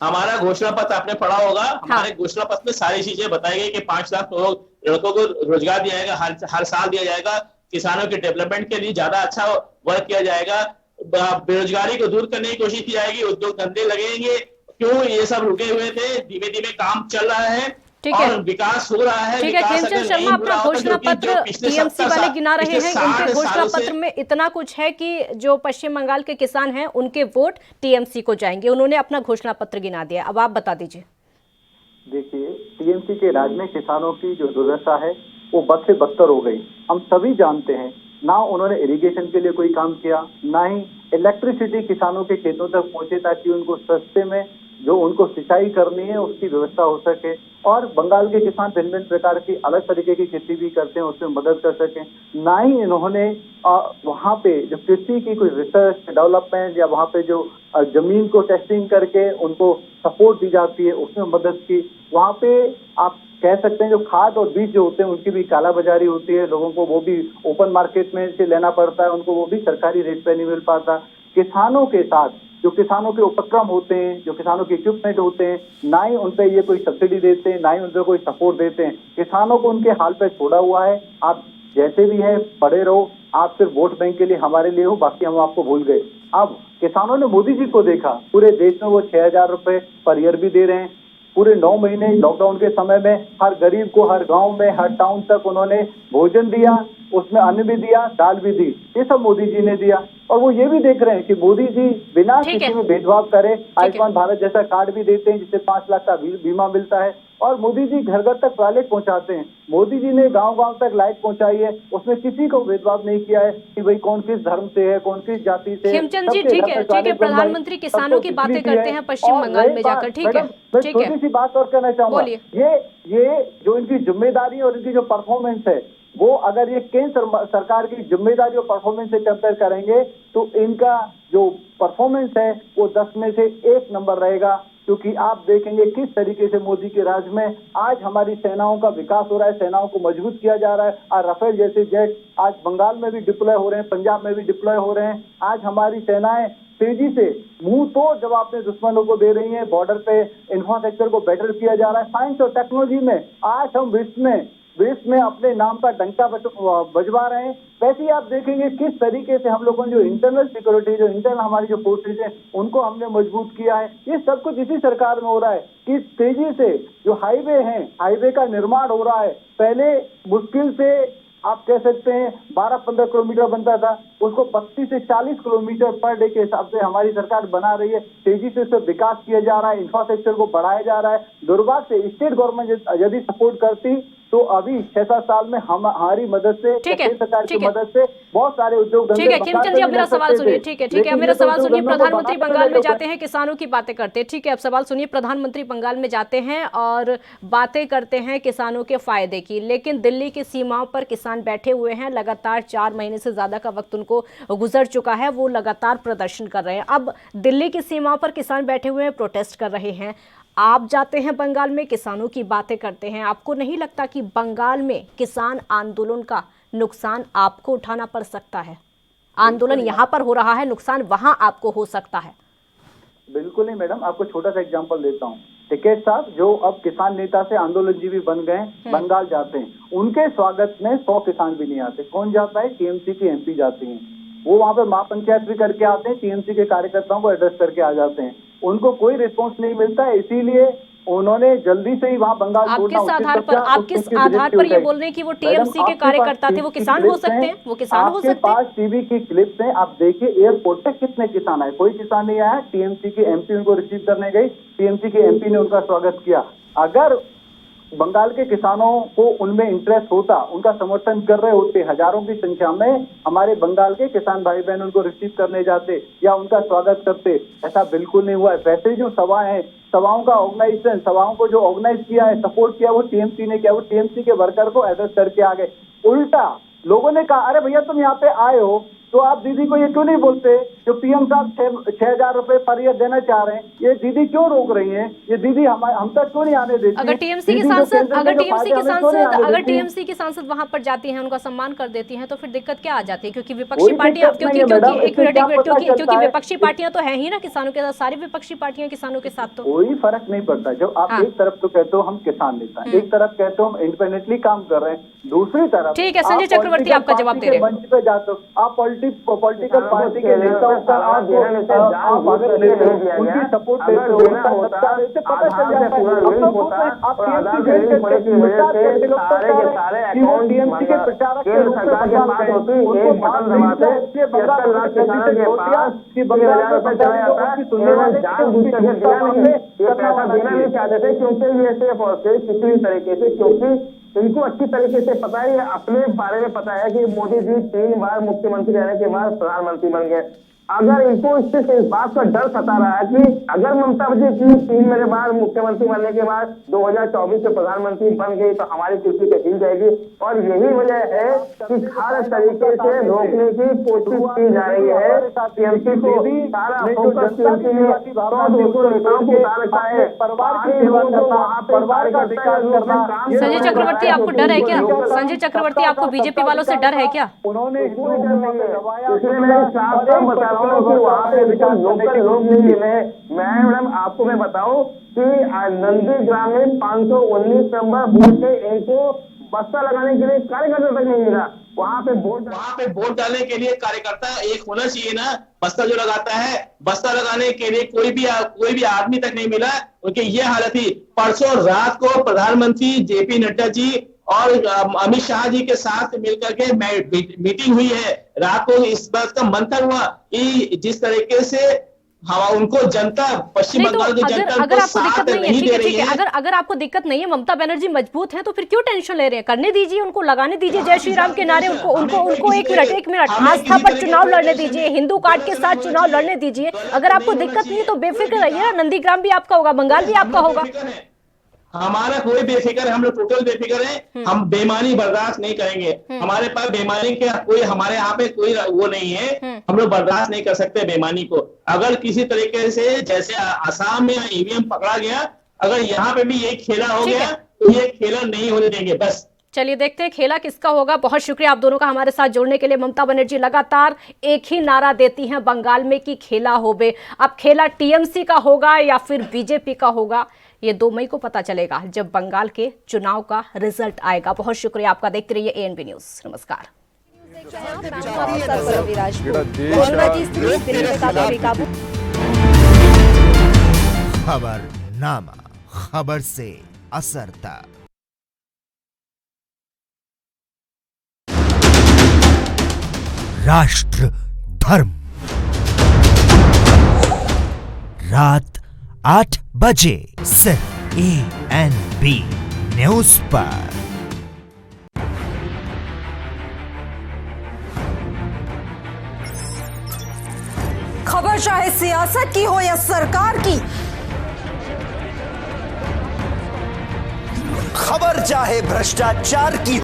हमारा घोषणा पत्र आपने पढ़ा होगा। हमारे घोषणा पत्र में सारी चीजें बताई गई कि 5 लाख लड़कों को रोजगार दिया जाएगा, हर साल दिया जाएगा। किसानों के डेवलपमेंट के लिए ज्यादा अच्छा वर्क किया जाएगा। बेरोजगारी को दूर करने की कोशिश की जाएगी, उद्योग धंधे लगेंगे। क्यों ये सब रुके हुए थे? धीमे धीमे काम चल रहा है और विकास हो रहा है। ठीक है, खेमचंद शर्मा अपना घोषणा पत्र टीएमसी वाले गिना रहे हैं। उनके घोषणा पत्र में इतना कुछ है कि जो पश्चिम बंगाल के किसान हैं उनके वोट टीएमसी को जाएंगे। उन्होंने अपना घोषणा पत्र गिना दिया, अब आप बता दीजिए। देखिए, टीएमसी के राज में किसानों की जो दुर्दशा है वो बद से बदतर हो गई। हम सभी जानते हैं, ना उन्होंने इरिगेशन के लिए कोई काम किया, ना ही इलेक्ट्रिसिटी किसानों के खेतों तक पहुंचे ताकि उनको सस्ते में जो उनको सिंचाई करनी है उसकी व्यवस्था हो सके। और बंगाल के किसान भिन्न भिन्न प्रकार की अलग तरीके की खेती भी करते हैं, उसमें मदद कर सकें। ना ही इन्होंने वहाँ पे जो कृषि की कोई रिसर्च डेवलपमेंट या वहाँ पे जो जमीन को टेस्टिंग करके उनको सपोर्ट दी जाती है उसमें मदद की। वहाँ पे आप कह सकते हैं जो खाद और बीज जो होते हैं उनकी भी कालाबाजारी होती है, लोगों को वो भी ओपन मार्केट में से लेना पड़ता है, उनको वो भी सरकारी रेट पे नहीं मिल पाता। किसानों के साथ जो किसानों के उपक्रम होते हैं, जो किसानों के इक्विपमेंट होते हैं, ना ही उन पे ये कोई सब्सिडी देते हैं, ना ही उन पे कोई सपोर्ट देते हैं। किसानों को उनके हाल पे छोड़ा हुआ है। आप जैसे भी है पड़े रहो, आप सिर्फ वोट बैंक के लिए हमारे लिए हो, बाकी हम आपको भूल गए। अब किसानों ने मोदी जी को देखा, पूरे देश में वो 6,000 रुपए पर ईयर भी दे रहे हैं। पूरे 9 महीने लॉकडाउन के समय में हर गरीब को हर गांव में हर टाउन तक उन्होंने भोजन दिया, उसमें अन्न भी दिया, दाल भी दी। ये सब मोदी जी ने दिया। और वो ये भी देख रहे हैं कि मोदी जी बिना किसी में भेदभाव करे आयुष्मान भारत जैसा कार्ड भी देते हैं जिससे 5 लाख का बीमा मिलता है। और मोदी जी घर घर तक टॉयलेट पहुंचाते हैं। मोदी जी ने गांव गांव तक लाइट पहुंचाई है, उसमें किसी को भेदभाव नहीं किया है कि भाई कौन किस धर्म से है, कौन किस जाति से। खेमचंद जी ठीक है, प्रधानमंत्री किसानों की बातें करते हैं पश्चिम बंगाल में जाकर। ठीक है, छोटी सी बात और कहना चाहूंगा, ये जो इनकी जिम्मेदारी और इनकी जो परफॉर्मेंस है वो अगर ये केंद्र सरकार की जिम्मेदारी और परफॉर्मेंस से कंपेयर करेंगे तो इनका जो परफॉर्मेंस है वो 10 में से 1 नंबर रहेगा। क्योंकि आप देखेंगे किस तरीके से मोदी के राज में आज हमारी सेनाओं का विकास हो रहा है, सेनाओं को मजबूत किया जा रहा है। और राफेल जैसे जेट आज बंगाल में भी डिप्लॉय हो रहे हैं, पंजाब में भी डिप्लॉय हो रहे हैं। आज हमारी सेनाएं तेजी से मुंह तोड़ जवाब अपने दुश्मनों को दे रही हैं। बॉर्डर पे इंफ्रास्ट्रक्चर को बेटर किया जा रहा है। साइंस और टेक्नोलॉजी में आज हम विश्व में अपने नाम का डंका बजवा रहे हैं। वैसे ही आप देखेंगे किस तरीके से हम लोगों ने जो इंटरनल सिक्योरिटी, जो इंटरनल हमारी जो फोर्सेज है उनको हमने मजबूत किया है। ये सब कुछ इसी सरकार में हो रहा है कि तेजी से जो हाईवे हैं, हाईवे का निर्माण हो रहा है। पहले मुश्किल से आप कह सकते हैं 12-15 किलोमीटर बनता था, उसको 35 से 40 किलोमीटर पर डे के हिसाब से हमारी सरकार बना रही है। तेजी से उसका विकास किया जा रहा है, इंफ्रास्ट्रक्चर को बढ़ाया जा रहा है। दुर्भाग्य से स्टेट गवर्नमेंट यदि सपोर्ट करती तो अभी 6-7 साल में हमारी मदद से, सरकार की मदद से बहुत सारे उद्योग। ठीक है खेमचंद जी, अब मेरा सवाल सुनिए। ठीक है, अब मेरा सवाल सुनिए। प्रधानमंत्री बंगाल में जाते हैं, किसानों की बातें करते हैं। ठीक है, अब सवाल सुनिए। प्रधानमंत्री बंगाल में जाते हैं और बातें करते हैं किसानों के फायदे की, लेकिन दिल्ली की सीमाओं पर किसान बैठे हुए हैं। लगातार 4 महीने से ज्यादा का वक्त उनको गुजर चुका है, वो लगातार प्रदर्शन कर रहे हैं। अब दिल्ली की सीमाओं पर किसान बैठे हुए हैं, प्रोटेस्ट कर रहे हैं। आप जाते हैं बंगाल में, किसानों की बातें करते हैं, आपको नहीं लगता कि बंगाल में किसान आंदोलन का नुकसान आपको उठाना पड़ सकता है? आंदोलन यहाँ पर हो रहा है, नुकसान वहां आपको हो सकता है। बिल्कुल नहीं मैडम, आपको छोटा सा एग्जांपल देता हूँ। टिकैत साहब जो अब किसान नेता से आंदोलनजीवी बन गए, बंगाल जाते हैं, उनके स्वागत में 100 किसान भी नहीं आते। कौन जाता है? टीएमसी की एमपी जाती हैं। वो वहां पे महापंचायत भी करके आते हैं, टीएमसी के कार्यकर्ताओं को एड्रेस करके आ जाते हैं। उनको कोई रिस्पॉन्स नहीं मिलता है, इसीलिए उन्होंने जल्दी से ही वहां बंगाल आप किस आधार पर ये बोल रहे हैं कि वो टीएमसी के कार्यकर्ता थे? वो किसान हो सकते हैं, वो किसान हो सकते हैं। आपके पास टीवी की क्लिप्स हैं, आप देखिए एयरपोर्ट पे कितने किसान आए, कोई किसान नहीं आया। टीएमसी के एमपी उनको रिसीव करने गई, टीएमसी के एमपी ने उनका स्वागत किया। अगर बंगाल के किसानों को उनमें इंटरेस्ट होता, उनका समर्थन कर रहे होते, हजारों की संख्या में हमारे बंगाल के किसान भाई बहन उनको रिसीव करने जाते या उनका स्वागत करते। ऐसा बिल्कुल नहीं हुआ है। वैसे जो सभा है, सभाओं का ऑर्गेनाइजेशन, सभाओं को जो ऑर्गेनाइज किया है, सपोर्ट किया, वो टीएमसी ने किया। वो टीएमसी के वर्कर को एड्रेस करके आ गए। उल्टा लोगों ने कहा, अरे भैया तुम यहाँ पे आए हो तो आप दीदी को ये क्यों नहीं बोलते? जो पीएम साहब 6,000 रुपए पर ईयर देना चाह रहे हैं, ये दीदी क्यों रोक रही हैं? ये दीदी हम तक क्यों नहीं आने देती? अगर टीएमसी की सांसद वहां पर जाती हैं, उनका सम्मान कर देती हैं, तो फिर दिक्कत क्या आ जाती है? क्योंकि विपक्षी पार्टियां, क्योंकि विपक्षी पार्टियां तो है ही ना किसानों के साथ, सारी विपक्षी पार्टियां किसानों के साथ, तो कोई फर्क नहीं पड़ता। जब आप एक तरफ तो कहते हो हम किसान नेता, एक तरफ कहते हो हम इंडिपेंडेंटली काम कर रहे हैं, दूसरी तरफ ठीक है संजय चक्रवर्ती आपका जवाब दे रहे हैं, मंच पे जाते हो, आप पॉलिटिकल पार्टी के नेताओं का उनकी सपोर्ट देते हो, पता चल जाता है। आप टीएमसी जेल के टीएमसी के प्रचारक के रूप में उनको बात नहीं है, इसलिए बंगाल की बंगाल में सुनने वाले चाहते थे, क्योंकि ये सिर्फ और सिर्फ किसी तरीके से, क्योंकि इनको अच्छी तरीके से पता है, ये अपने बारे में पता है कि मोदी जी 3 बार मुख्यमंत्री रहने के बाद प्रधानमंत्री बन गए। अगर इनको इस बात का डर सता रहा है कि अगर ममता जी 3 महीने बाद मुख्यमंत्री बनने के बाद 2024 से प्रधानमंत्री बन गई तो हमारी कुर्सी पे हिल जाएगी, और यही वजह है कि हर तरीके से रोकने की कोशिश की जा रही है। टीएमसी को सारा फोकस टीएमसी ने 100-200 नेताओं को उतार रखा है। परिवार का विकास करना। संजय चक्रवर्ती आपको डर है क्या? संजय चक्रवर्ती आपको बीजेपी वालों से डर है क्या? उन्होंने इसलिए मैं साफ साफ बता रहा हूँ कि वहाँ पे लोकल लोग नहीं मिले। मैडम आपको मैं बताऊं कि नंदीग्राम में 519 नंबर बूथ पे इनको बस्ता लगाने के लिए कार्यकर्ता तक नहीं मिला। वहाँ पे वोट डालने के लिए कार्यकर्ता एक होना चाहिए ना। बस्ता जो लगाता है, बस्ता लगाने के लिए कोई भी आदमी तक नहीं मिला। उनकी ये हालत थी। परसों रात को प्रधानमंत्री जेपी नड्डा जी और अमित शाह जी के साथ मिलकर के मीटिंग हुई है। रात को इस बात का मंथन हुआ कि जिस तरीके से उनको जनता, पश्चिम बंगाल की जनता उनको साथ नहीं दे रही है। अगर आपको दिक्कत नहीं है, ममता बनर्जी मजबूत है, तो फिर क्यों टेंशन ले रहे हैं? करने दीजिए उनको, लगाने दीजिए जय श्री राम के नारे। उनको एक मिनट आस्था पर चुनाव लड़ने दीजिए, हिंदू कार्ड के साथ चुनाव लड़ने दीजिए। अगर आपको दिक्कत नहीं है तो बेफिक्र रहिए ना। नंदीग्राम भी आपका होगा, बंगाल भी आपका होगा। हमारा कोई बेफिक्र है, हम लोग टोटल बेफिक्र हैं। हम बेईमानी बर्दाश्त नहीं करेंगे। हमारे पास बेईमानी के कोई, हमारे यहाँ पे कोई वो नहीं है। हम लोग बर्दाश्त नहीं कर सकते बेईमानी को। अगर किसी तरीके से जैसे आसाम में ईवीएम पकड़ा गया, अगर यहाँ पे भी ये खेला हो गया तो ये खेला नहीं होने देंगे। बस चलिए देखते हैं खेला किसका होगा। बहुत शुक्रिया आप दोनों का हमारे साथ जुड़ने के लिए। ममता बनर्जी लगातार एक ही नारा देती हैं बंगाल में कि खेला होबे। अब खेला टीएमसी का होगा या फिर बीजेपी का होगा, ये 2 मई को पता चलेगा जब बंगाल के चुनाव का रिजल्ट आएगा। बहुत शुक्रिया आपका। देखते रहिए एएनबी न्यूज। नमस्कार। खबरनामा, खबर से असर तक। राष्ट्र धर्म, रात 8 बजे सिर्फ एएनबी न्यूज पर। खबर चाहे सियासत की हो या सरकार की, खबर चाहे भ्रष्टाचार की